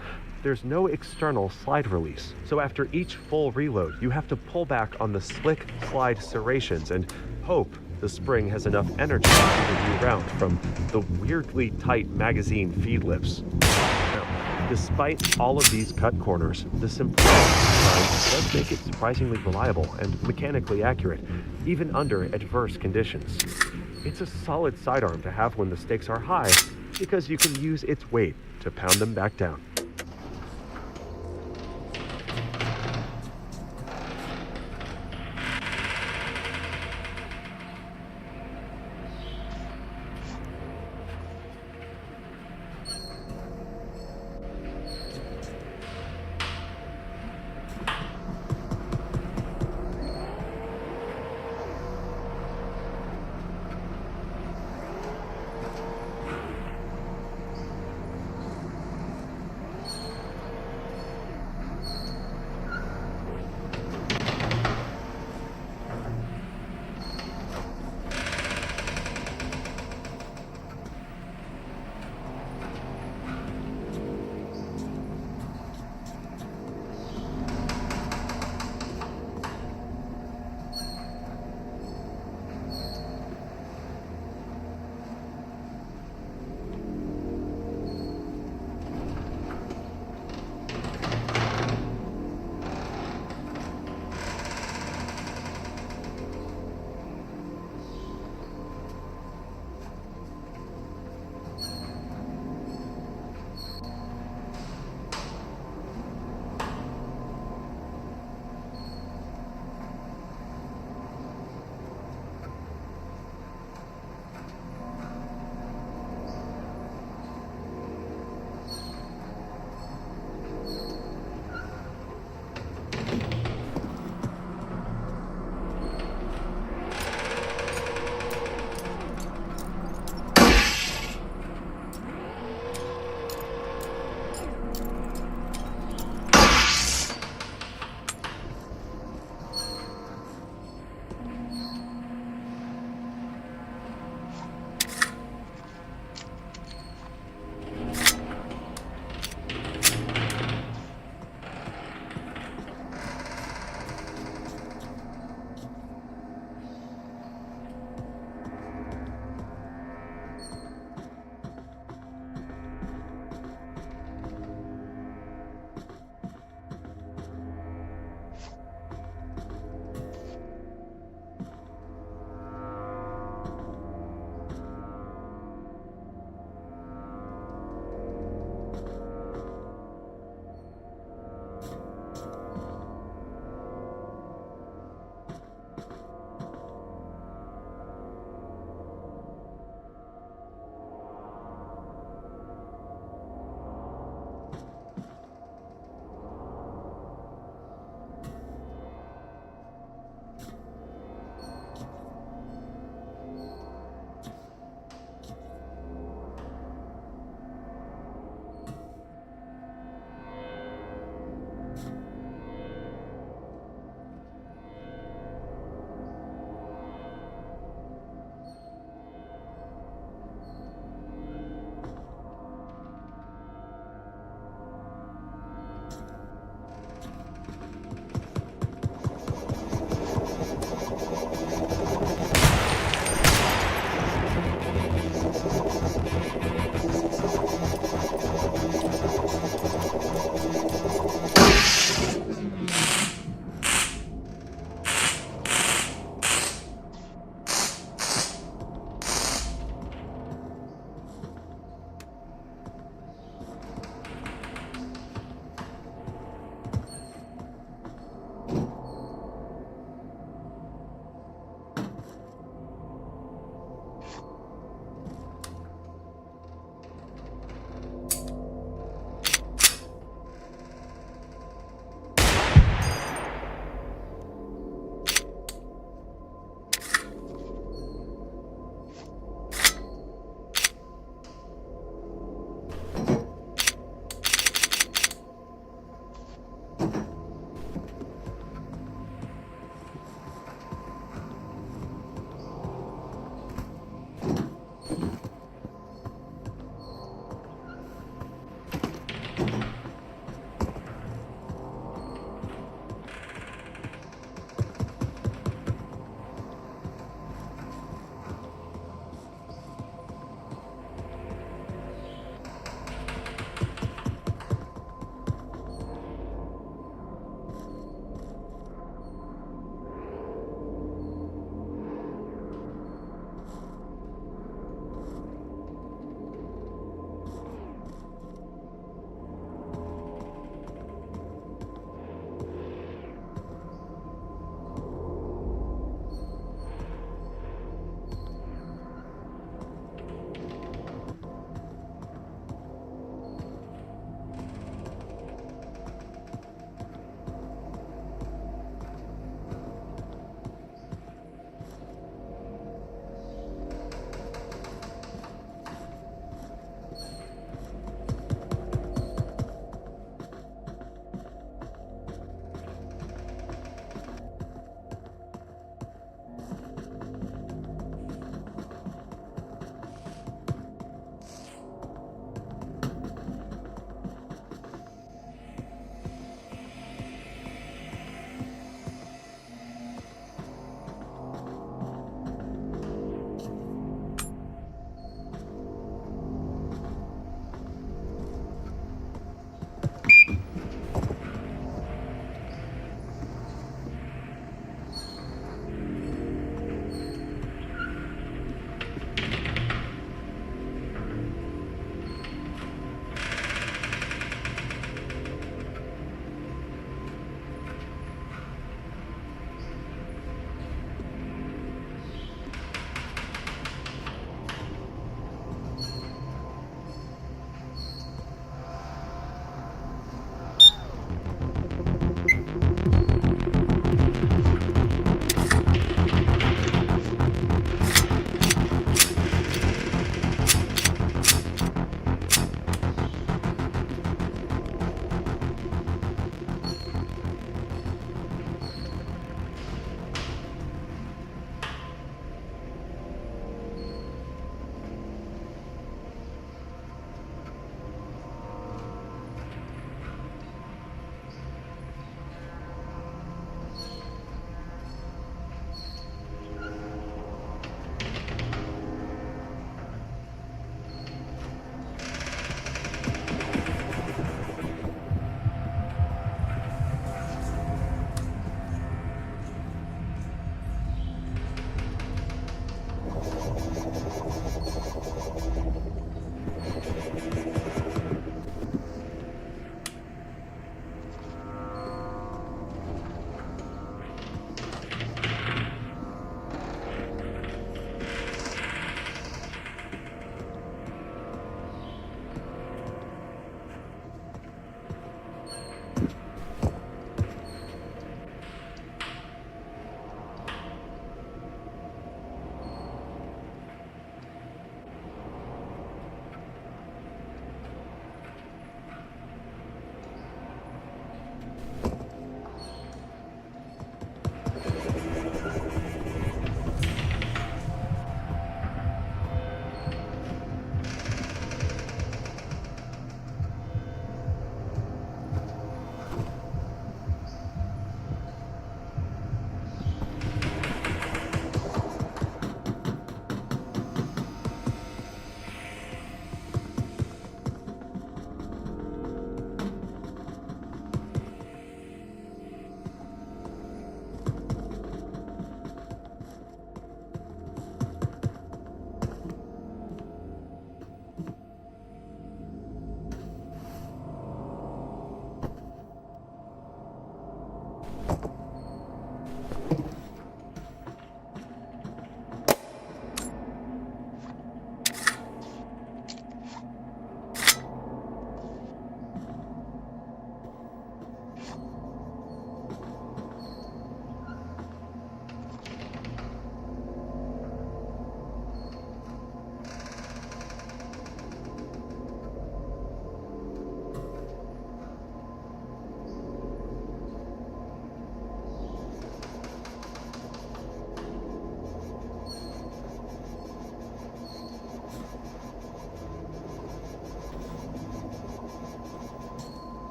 There's no external slide release, so after each full reload, you have to pull back on the slick slide serrations and hope the spring has enough energy to shoot a new round from the weirdly tight magazine feed lips. Now, despite all of these cut corners, the simplicity does make it surprisingly reliable and mechanically accurate, even under adverse conditions. It's a solid sidearm to have when the stakes are high, because you can use its weight to pound them back down.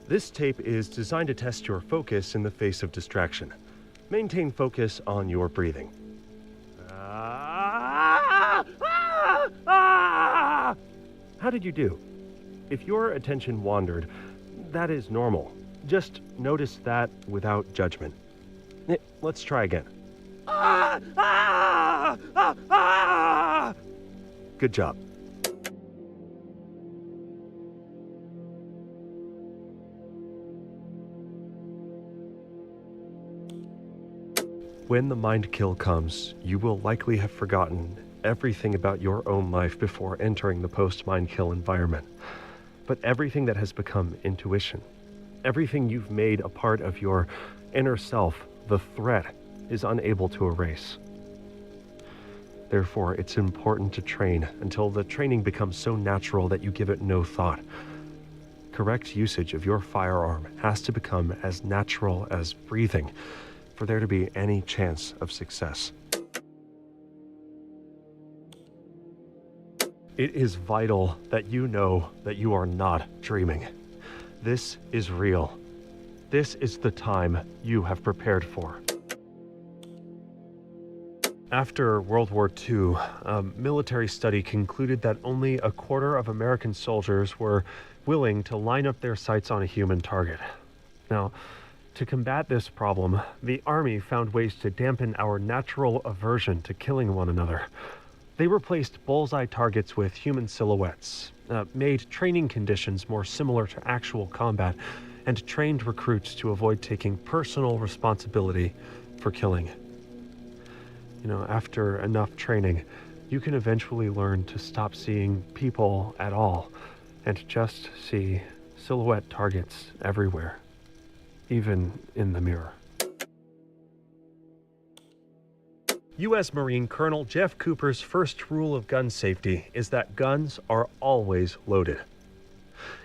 This tape is designed to test your focus in the face of distraction. Maintain focus on your breathing. How did you do? If your attention wandered, that is normal. Just notice that without judgment. Let's try again. Good job. When the mind kill comes, you will likely have forgotten everything about your own life before entering the post-mind kill environment. But everything that has become intuition, everything you've made a part of your inner self, the threat, is unable to erase. Therefore, it's important to train until the training becomes so natural that you give it no thought. Correct usage of your firearm has to become as natural as breathing for there to be any chance of success. It is vital that you know that you are not dreaming. This is real. This is the time you have prepared for. After World War II, a military study concluded that only a quarter of American soldiers were willing to line up their sights on a human target. Now, to combat this problem, the Army found ways to dampen our natural aversion to killing one another. They replaced bullseye targets with human silhouettes, made training conditions more similar to actual combat, and trained recruits to avoid taking personal responsibility for killing. After enough training, you can eventually learn to stop seeing people at all and just see silhouette targets everywhere, even in the mirror. U.S. Marine Colonel Jeff Cooper's first rule of gun safety is that guns are always loaded.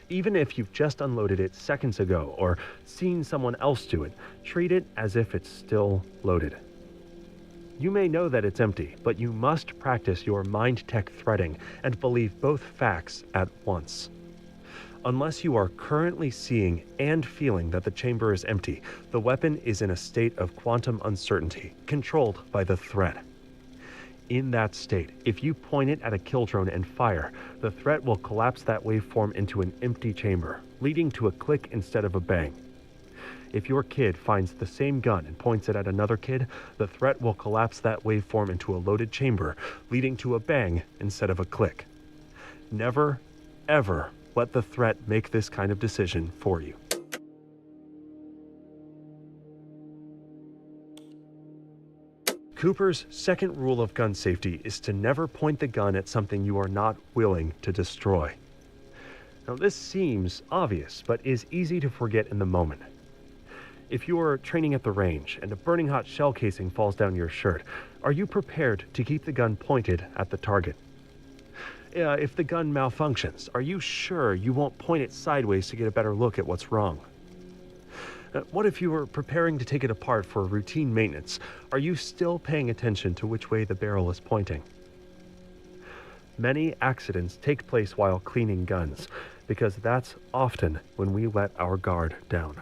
Even if you've just unloaded it seconds ago or seen someone else do it, treat it as if it's still loaded. You may know that it's empty, but you must practice your mind-tech threading and believe both facts at once. Unless you are currently seeing and feeling that the chamber is empty, the weapon is in a state of quantum uncertainty, controlled by the threat. In that state, if you point it at a kill drone and fire, the threat will collapse that waveform into an empty chamber, leading to a click instead of a bang. If your kid finds the same gun and points it at another kid, the threat will collapse that waveform into a loaded chamber, leading to a bang instead of a click. Never, ever let the threat make this kind of decision for you. Cooper's second rule of gun safety is to never point the gun at something you are not willing to destroy. Now, this seems obvious, but is easy to forget in the moment. If you're training at the range and a burning hot shell casing falls down your shirt, are you prepared to keep the gun pointed at the target? If the gun malfunctions, are you sure you won't point it sideways to get a better look at what's wrong? What if you were preparing to take it apart for routine maintenance? Are you still paying attention to which way the barrel is pointing? Many accidents take place while cleaning guns, because that's often when we let our guard down.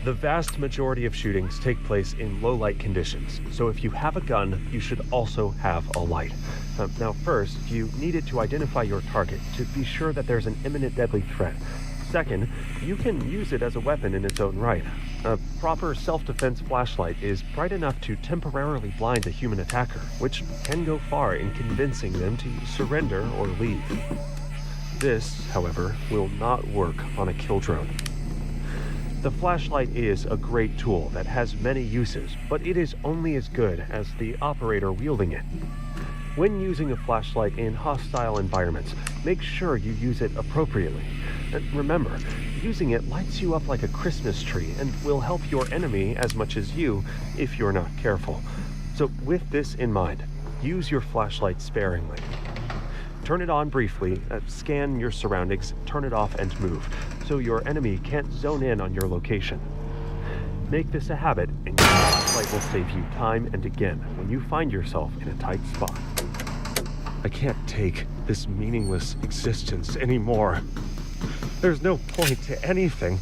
The vast majority of shootings take place in low-light conditions, so if you have a gun, you should also have a light. Now first, you needed to identify your target to be sure that there's an imminent deadly threat. Second, you can use it as a weapon in its own right. A proper self-defense flashlight is bright enough to temporarily blind a human attacker, which can go far in convincing them to surrender or leave. This, however, will not work on a kill drone. The flashlight is a great tool that has many uses, but it is only as good as the operator wielding it. When using a flashlight in hostile environments, make sure you use it appropriately. And remember, using it lights you up like a Christmas tree and will help your enemy as much as you if you're not careful. So with this in mind, use your flashlight sparingly. Turn it on briefly, scan your surroundings, turn it off and move, so your enemy can't zone in on your location. Make this a habit, and your flashlight will save you time and again when you find yourself in a tight spot. I can't take this meaningless existence anymore. There's no point to anything.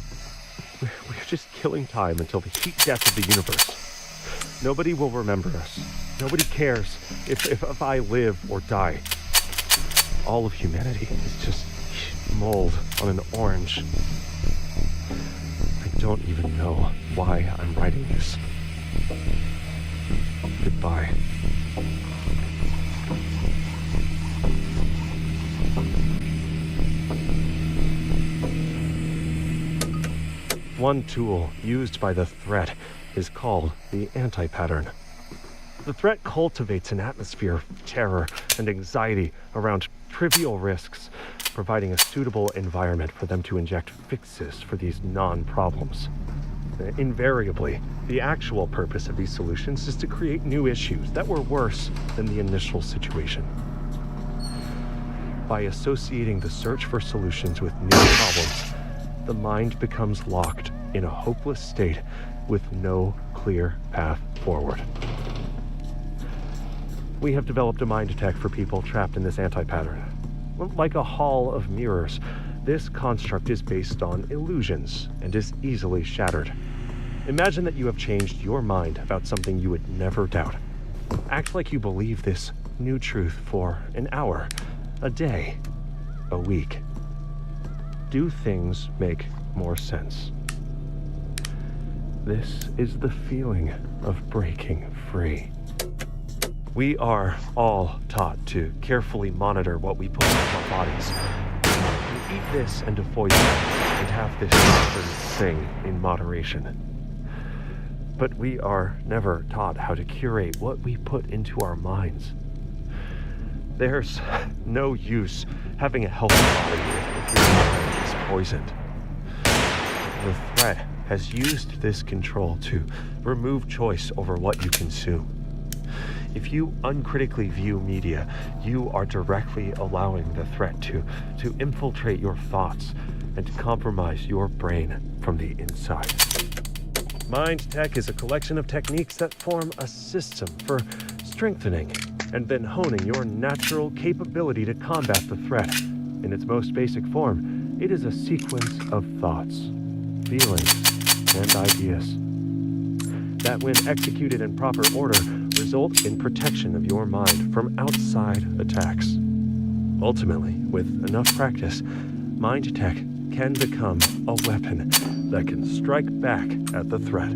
We're just killing time until the heat death of the universe. Nobody will remember us. Nobody cares if I live or die. All of humanity is just mold on an orange. I don't even know why I'm writing this. Goodbye. One tool used by the threat is called the anti-pattern. The threat cultivates an atmosphere of terror and anxiety around trivial risks, providing a suitable environment for them to inject fixes for these non-problems. Invariably, the actual purpose of these solutions is to create new issues that were worse than the initial situation. By associating the search for solutions with new problems, the mind becomes locked in a hopeless state with no clear path forward. We have developed a mind attack for people trapped in this anti-pattern. Like a hall of mirrors, this construct is based on illusions and is easily shattered. Imagine that you have changed your mind about something you would never doubt. Act like you believe this new truth for an hour, a day, a week. Do things make more sense? This is the feeling of breaking free. We are all taught to carefully monitor what we put into our bodies. We eat this and avoid that, and have this certain thing in moderation. But we are never taught how to curate what we put into our minds. There's no use having a healthy body if your mind is poisoned. The threat has used this control to remove choice over what you consume. If you uncritically view media, you are directly allowing the threat to infiltrate your thoughts and to compromise your brain from the inside. Mind Tech is a collection of techniques that form a system for strengthening and then honing your natural capability to combat the threat. In its most basic form, it is a sequence of thoughts, feelings, and ideas that, when executed in proper order, result in protection of your mind from outside attacks. Ultimately, with enough practice, Mind Tech can become a weapon that can strike back at the threat.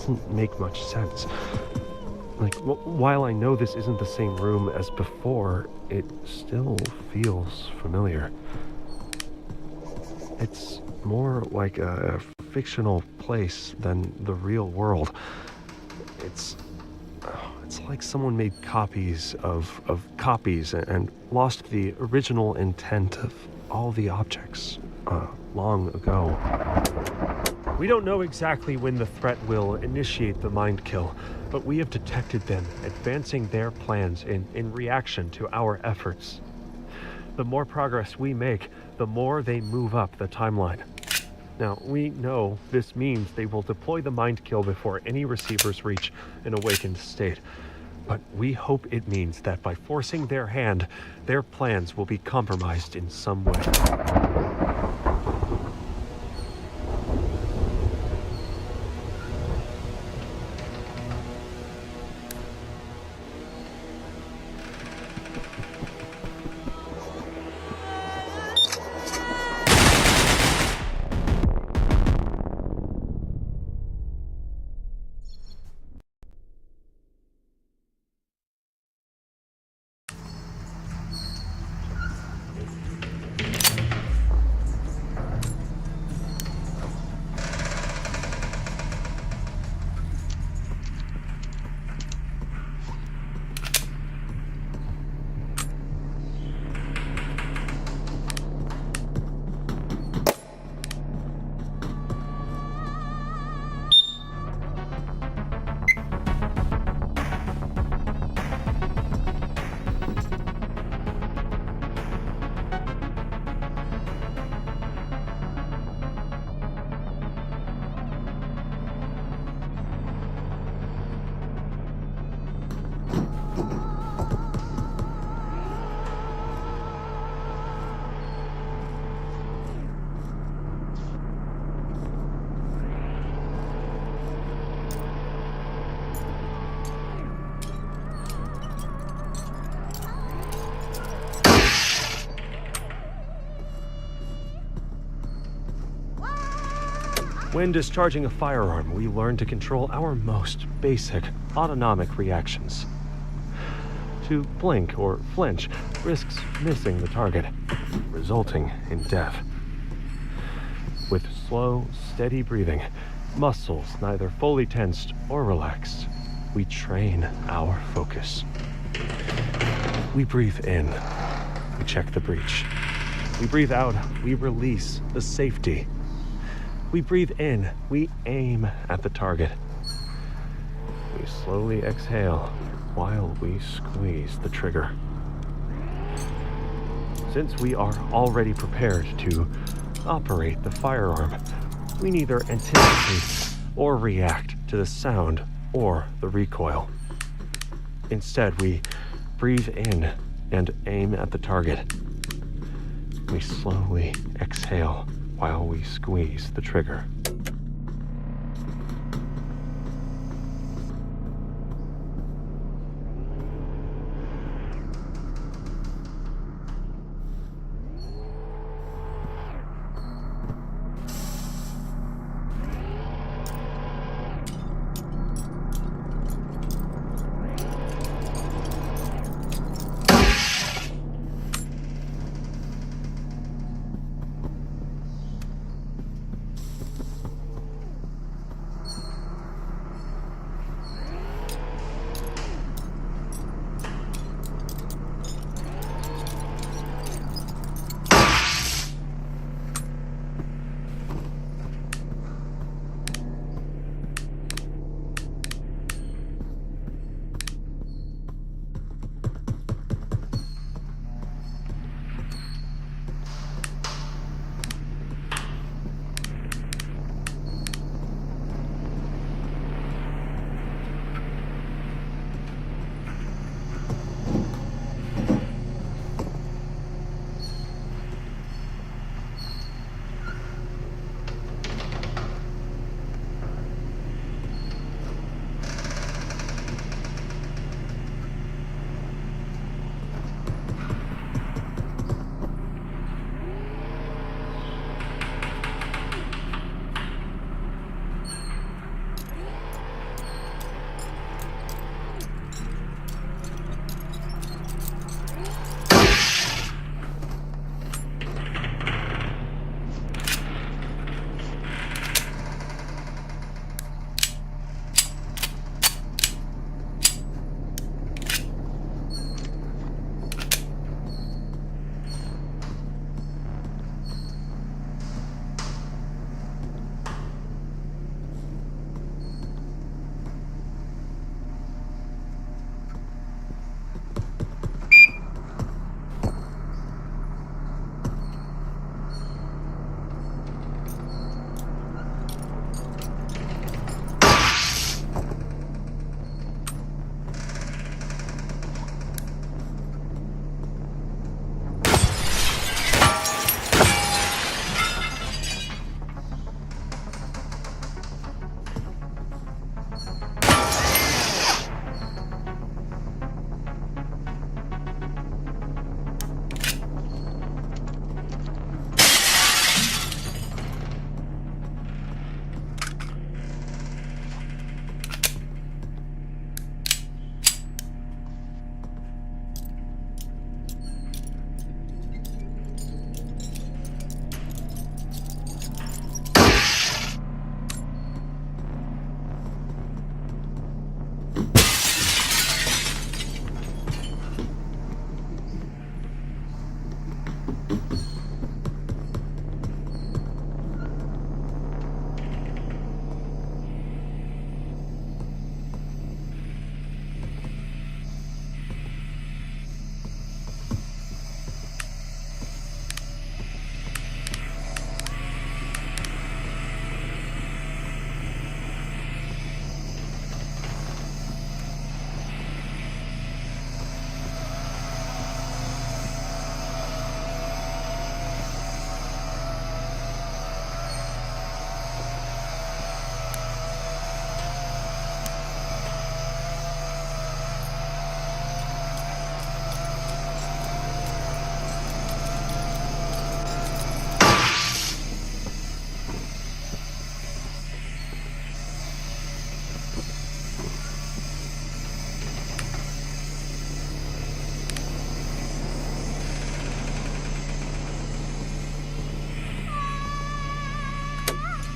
doesn't make much sense. Like, while I know this isn't the same room as before, it still feels familiar. It's more like a fictional place than the real world. It's like someone made copies of copies and lost the original intent of all the objects long ago. We don't know exactly when the threat will initiate the mind kill, but we have detected them advancing their plans in reaction to our efforts. The more progress we make, the more they move up the timeline. Now, we know this means they will deploy the mind kill before any receivers reach an awakened state. But we hope it means that by forcing their hand, their plans will be compromised in some way. When discharging a firearm, we learn to control our most basic autonomic reactions. To blink or flinch risks missing the target, resulting in death. With slow, steady breathing, muscles neither fully tensed or relaxed, we train our focus. We breathe in, we check the breach. We breathe out, we release the safety. We breathe in, we aim at the target. We slowly exhale while we squeeze the trigger. Since we are already prepared to operate the firearm, we neither anticipate or react to the sound or the recoil. Instead, we breathe in and aim at the target. We slowly exhale while we squeeze the trigger.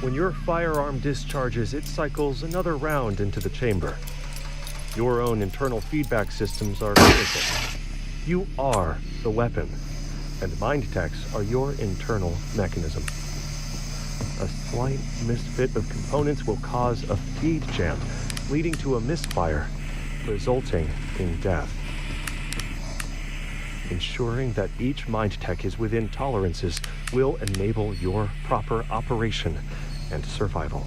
When your firearm discharges, it cycles another round into the chamber. Your own internal feedback systems are critical. You are the weapon, and mind techs are your internal mechanism. A slight misfit of components will cause a feed jam, leading to a misfire, resulting in death. Ensuring that each mind tech is within tolerances will enable your proper operation and survival.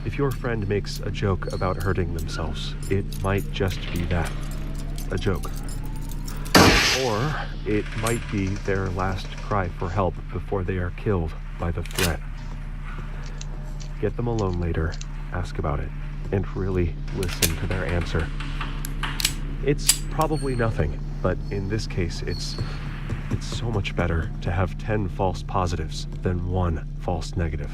If your friend makes a joke about hurting themselves, it might just be that, a joke. Or it might be their last cry for help before they are killed by the threat. Get them alone later, ask about it, and really listen to their answer. It's probably nothing, but in this case, it's so much better to have 10 false positives than 1 false negative.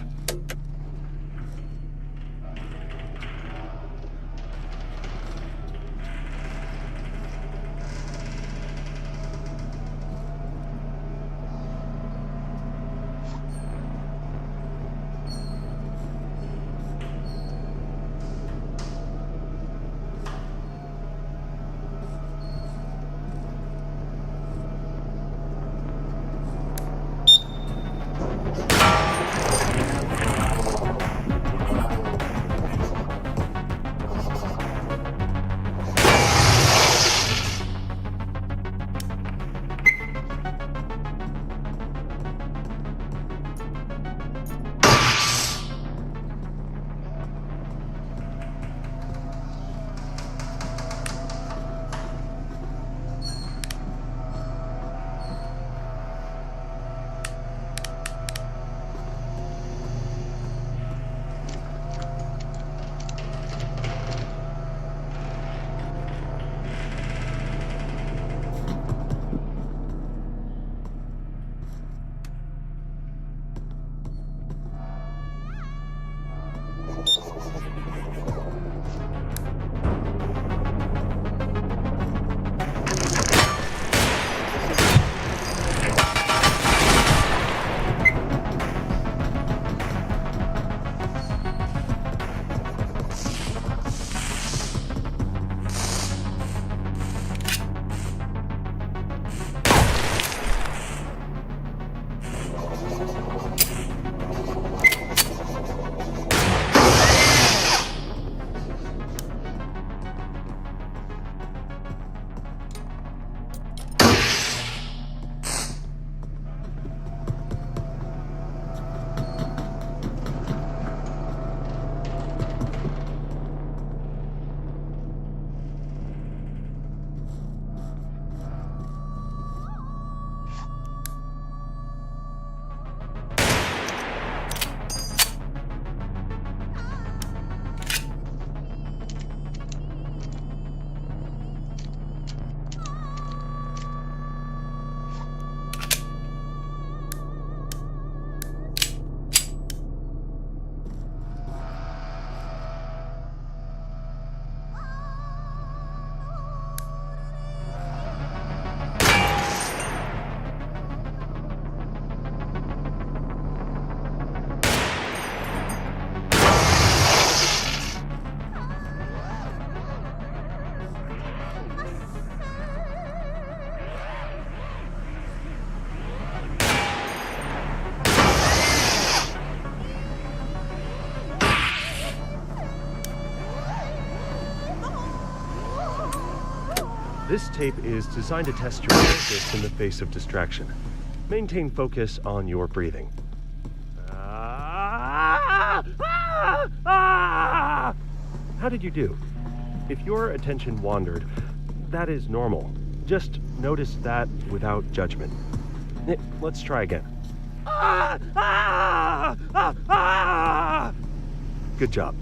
This tape is designed to test your focus in the face of distraction. Maintain focus on your breathing. How did you do? If your attention wandered, that is normal. Just notice that without judgment. Let's try again. Good job.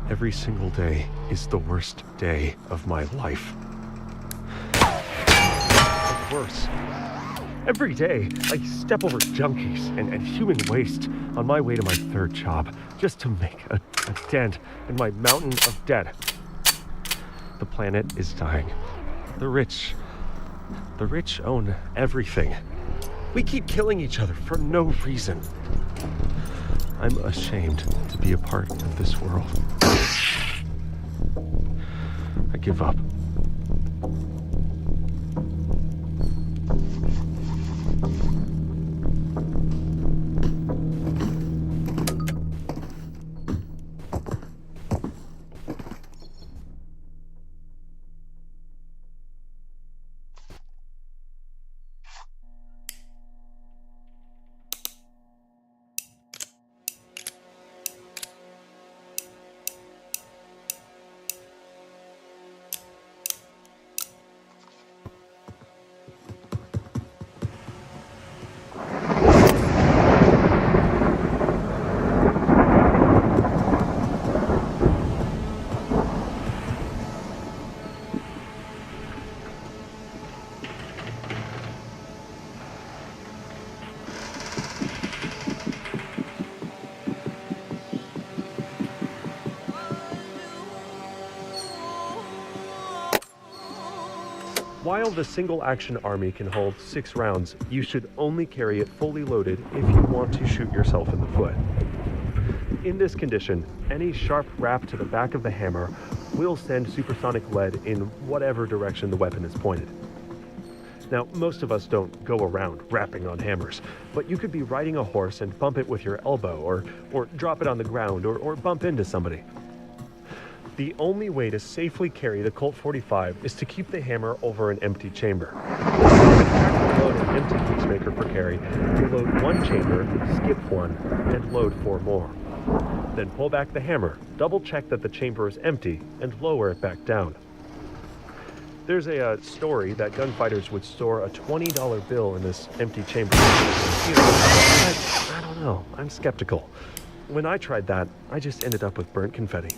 Every single day is the worst day of my life. Worse. Every day, I step over junkies and human waste on my way to my third job just to make a dent in my mountain of debt. The planet is dying. The rich own everything. We keep killing each other for no reason. I'm ashamed to be a part of this world. I give up. While the single-action army can hold 6 rounds, you should only carry it fully loaded if you want to shoot yourself in the foot. In this condition, any sharp rap to the back of the hammer will send supersonic lead in whatever direction the weapon is pointed. Now, most of us don't go around rapping on hammers, but you could be riding a horse and bump it with your elbow, or drop it on the ground, or bump into somebody. The only way to safely carry the Colt 45 is to keep the hammer over an empty chamber. Load an empty peacemaker per carry, you load 1 chamber, skip 1, and load 4 more. Then pull back the hammer, double check that the chamber is empty, and lower it back down. There's a story that gunfighters would store a $20 bill in this empty chamber. I don't know, I'm skeptical. When I tried that, I just ended up with burnt confetti.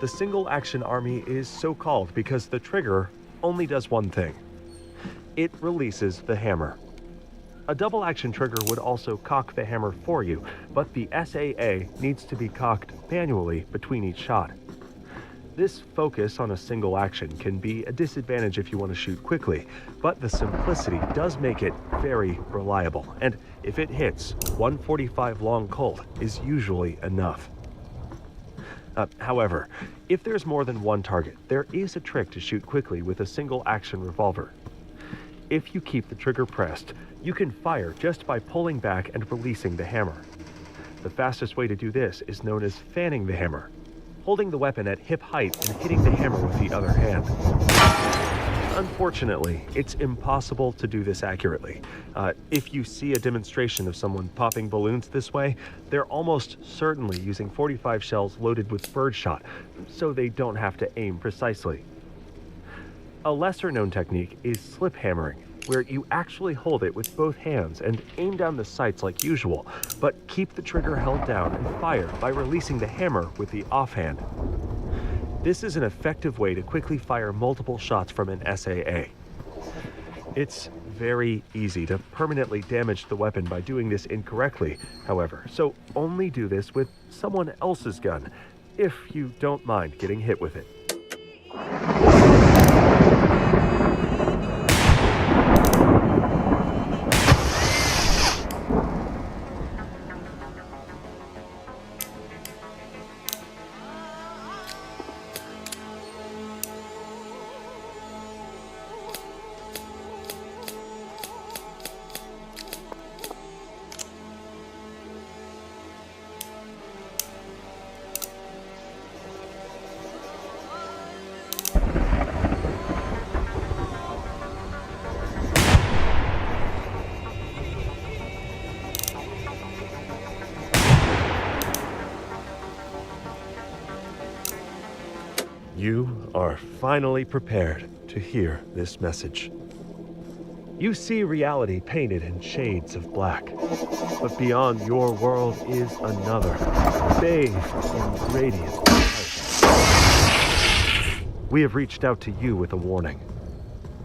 The single-action army is so called because the trigger only does one thing. It releases the hammer. A double-action trigger would also cock the hammer for you, but the SAA needs to be cocked manually between each shot. This focus on a single action can be a disadvantage if you want to shoot quickly, but the simplicity does make it very reliable, and if it hits, 145 long Colt is usually enough. However, if there's more than one target, there is a trick to shoot quickly with a single-action revolver. if you keep the trigger pressed, you can fire just by pulling back and releasing the hammer. The fastest way to do this is known as fanning the hammer, holding the weapon at hip height and hitting the hammer with the other hand. Unfortunately, it's impossible to do this accurately. If you see a demonstration of someone popping balloons this way, they're almost certainly using .45 shells loaded with birdshot, so they don't have to aim precisely. A lesser-known technique is slip hammering, where you actually hold it with both hands and aim down the sights like usual, but keep the trigger held down and fire by releasing the hammer with the offhand. This is an effective way to quickly fire multiple shots from an SAA. It's very easy to permanently damage the weapon by doing this incorrectly, however, so only do this with someone else's gun, if you don't mind getting hit with it. You are finally prepared to hear this message. You see reality painted in shades of black, but beyond your world is another, bathed in radiant light. We have reached out to you with a warning.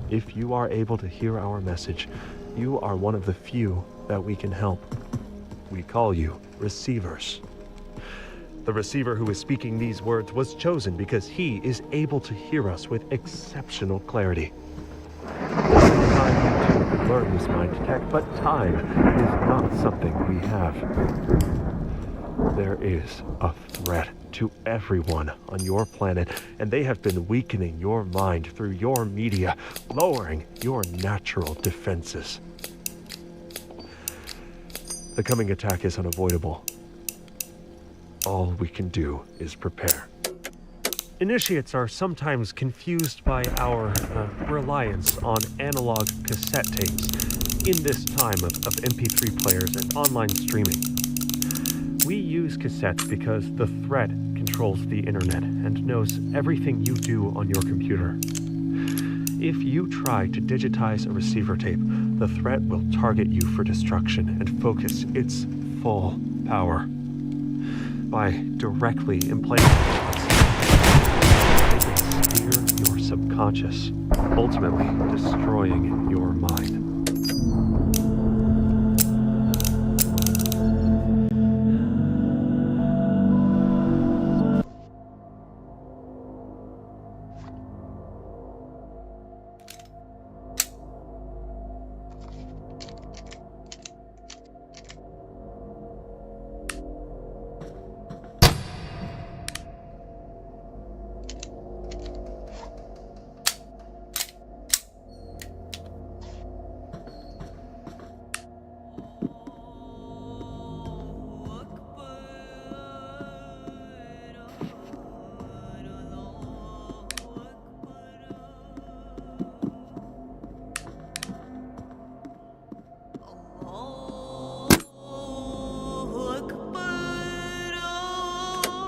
If you are able to hear our message, you are one of the few that we can help. We call you receivers. The receiver who is speaking these words was chosen because he is able to hear us with exceptional clarity. Time to learn this mind tech, but time is not something we have. There is a threat to everyone on your planet, and they have been weakening your mind through your media, lowering your natural defenses. The coming attack is unavoidable. All we can do is prepare. Initiates are sometimes confused by our reliance on analog cassette tapes in this time of MP3 players and online streaming. We use cassettes because the threat controls the internet and knows everything you do on your computer. If you try to digitize a receiver tape, the threat will target you for destruction and focus its full power. By directly implanting it can steer your subconscious, ultimately destroying your mind.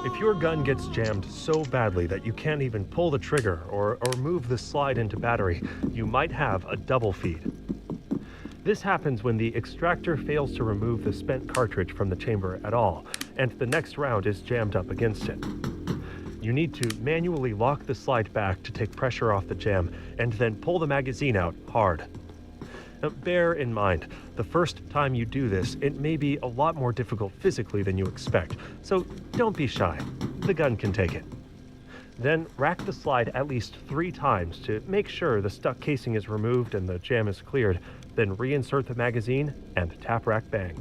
If your gun gets jammed so badly that you can't even pull the trigger or move the slide into battery, you might have a double feed. This happens when the extractor fails to remove the spent cartridge from the chamber at all, and the next round is jammed up against it. You need to manually lock the slide back to take pressure off the jam, and then pull the magazine out hard. Now, bear in mind, the first time you do this, it may be a lot more difficult physically than you expect, so don't be shy. The gun can take it. Then rack the slide at least 3 times to make sure the stuck casing is removed and the jam is cleared, then reinsert the magazine and tap rack bang.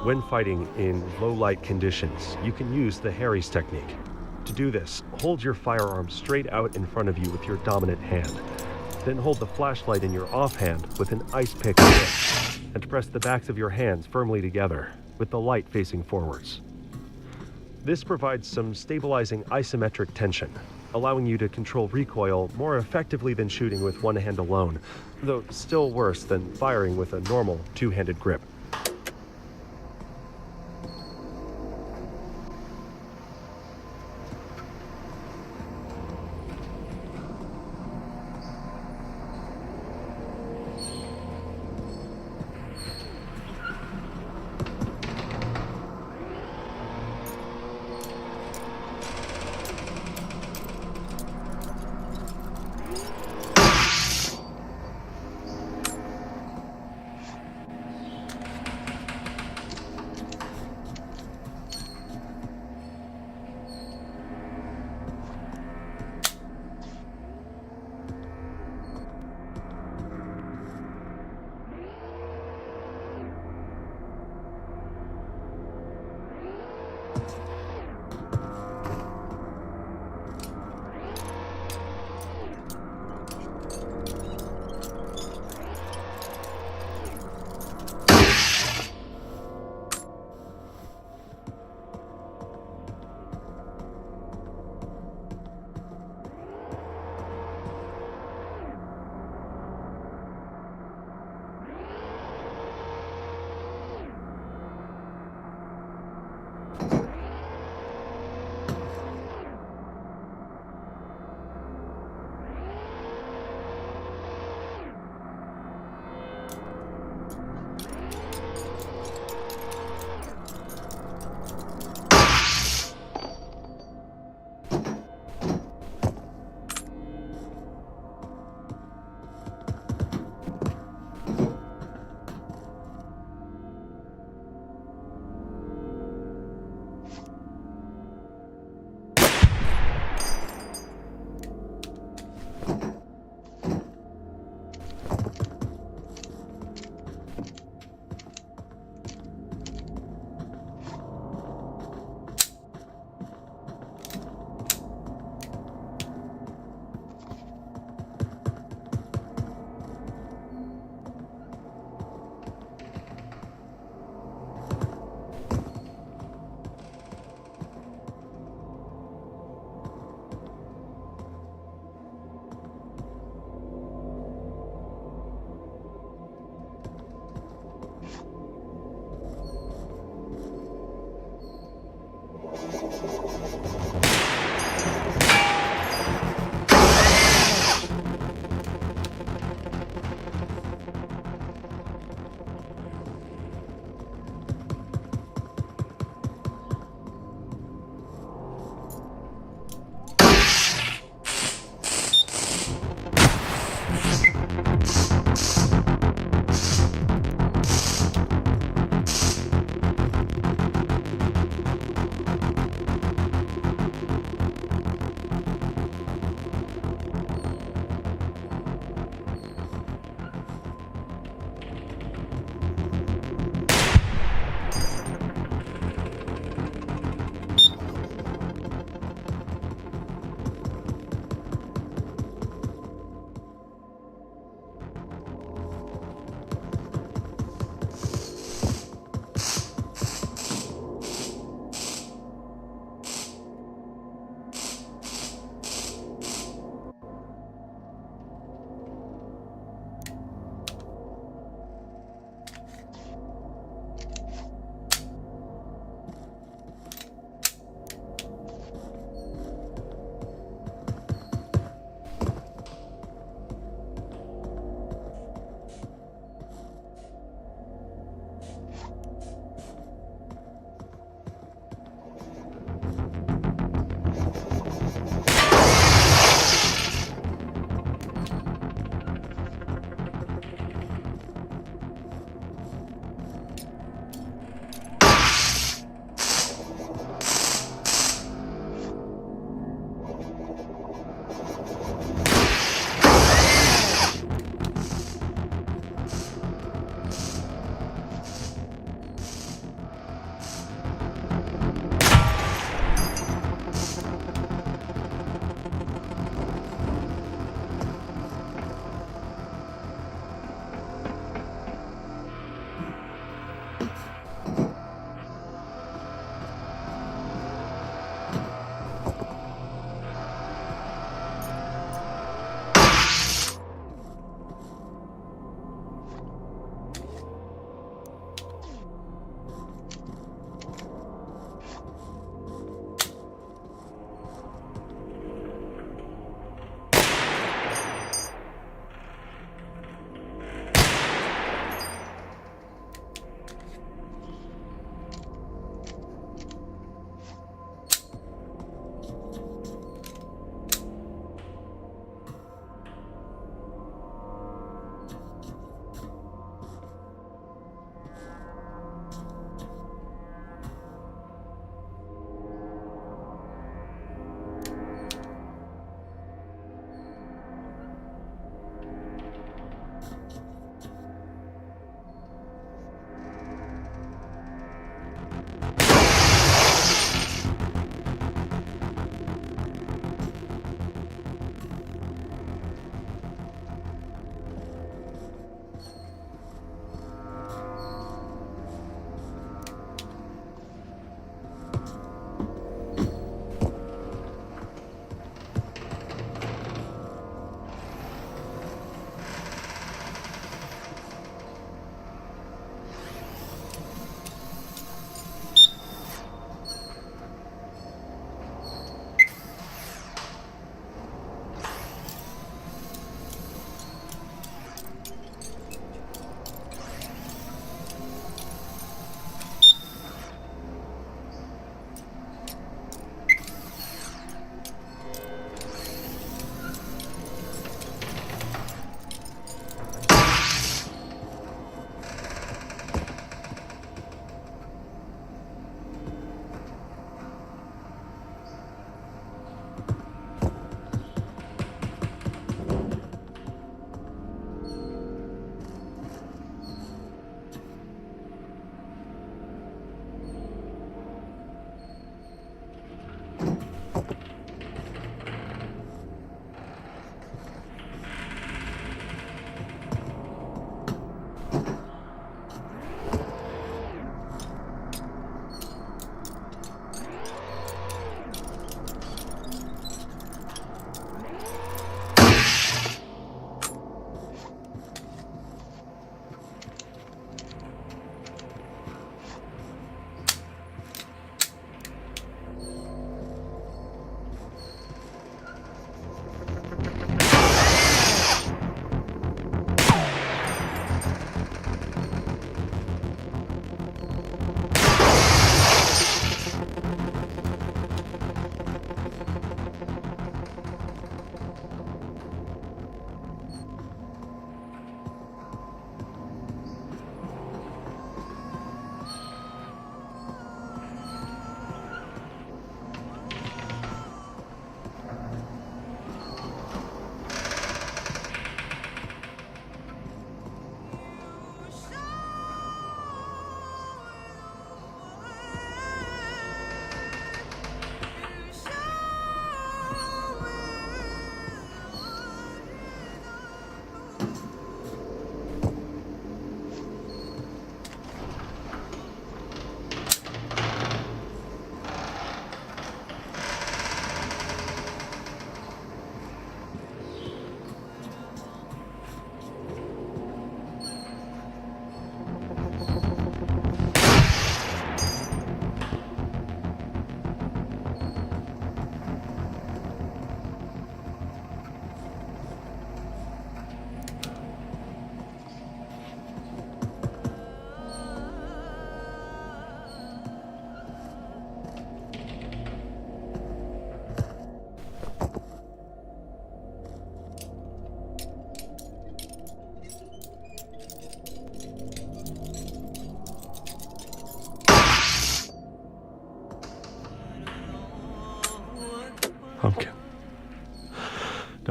When fighting in low-light conditions, you can use the Harry's technique. To do this, hold your firearm straight out in front of you with your dominant hand. Then hold the flashlight in your offhand with an ice pick grip, and press the backs of your hands firmly together, with the light facing forwards. This provides some stabilizing isometric tension, allowing you to control recoil more effectively than shooting with one hand alone, though still worse than firing with a normal two-handed grip.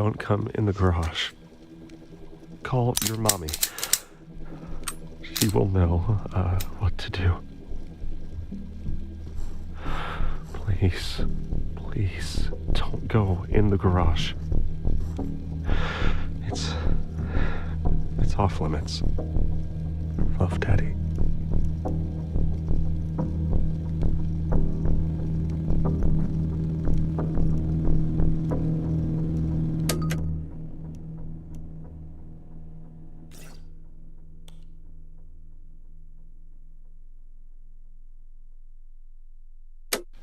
don't come in the garage. Call your mommy. She will know what to do. Please, please don't go in the garage. It's off limits. Love, Daddy.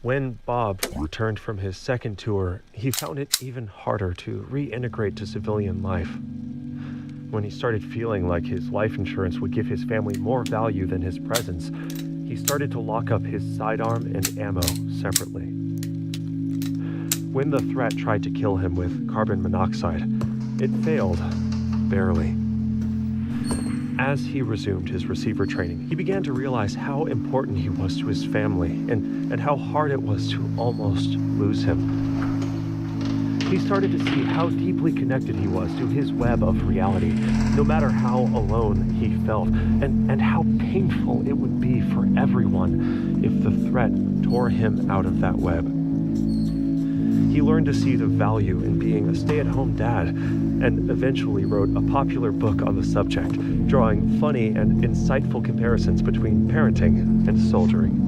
When Bob returned from his second tour, he found it even harder to reintegrate to civilian life. When he started feeling like his life insurance would give his family more value than his presence, he started to lock up his sidearm and ammo separately. When the threat tried to kill him with carbon monoxide, it failed, barely. As he resumed his receiver training, he began to realize how important he was to his family and how hard it was to almost lose him. He started to see how deeply connected he was to his web of reality, no matter how alone he felt, and how painful it would be for everyone if the threat tore him out of that web. He learned to see the value in being a stay-at-home dad, and eventually wrote a popular book on the subject, drawing funny and insightful comparisons between parenting and soldiering.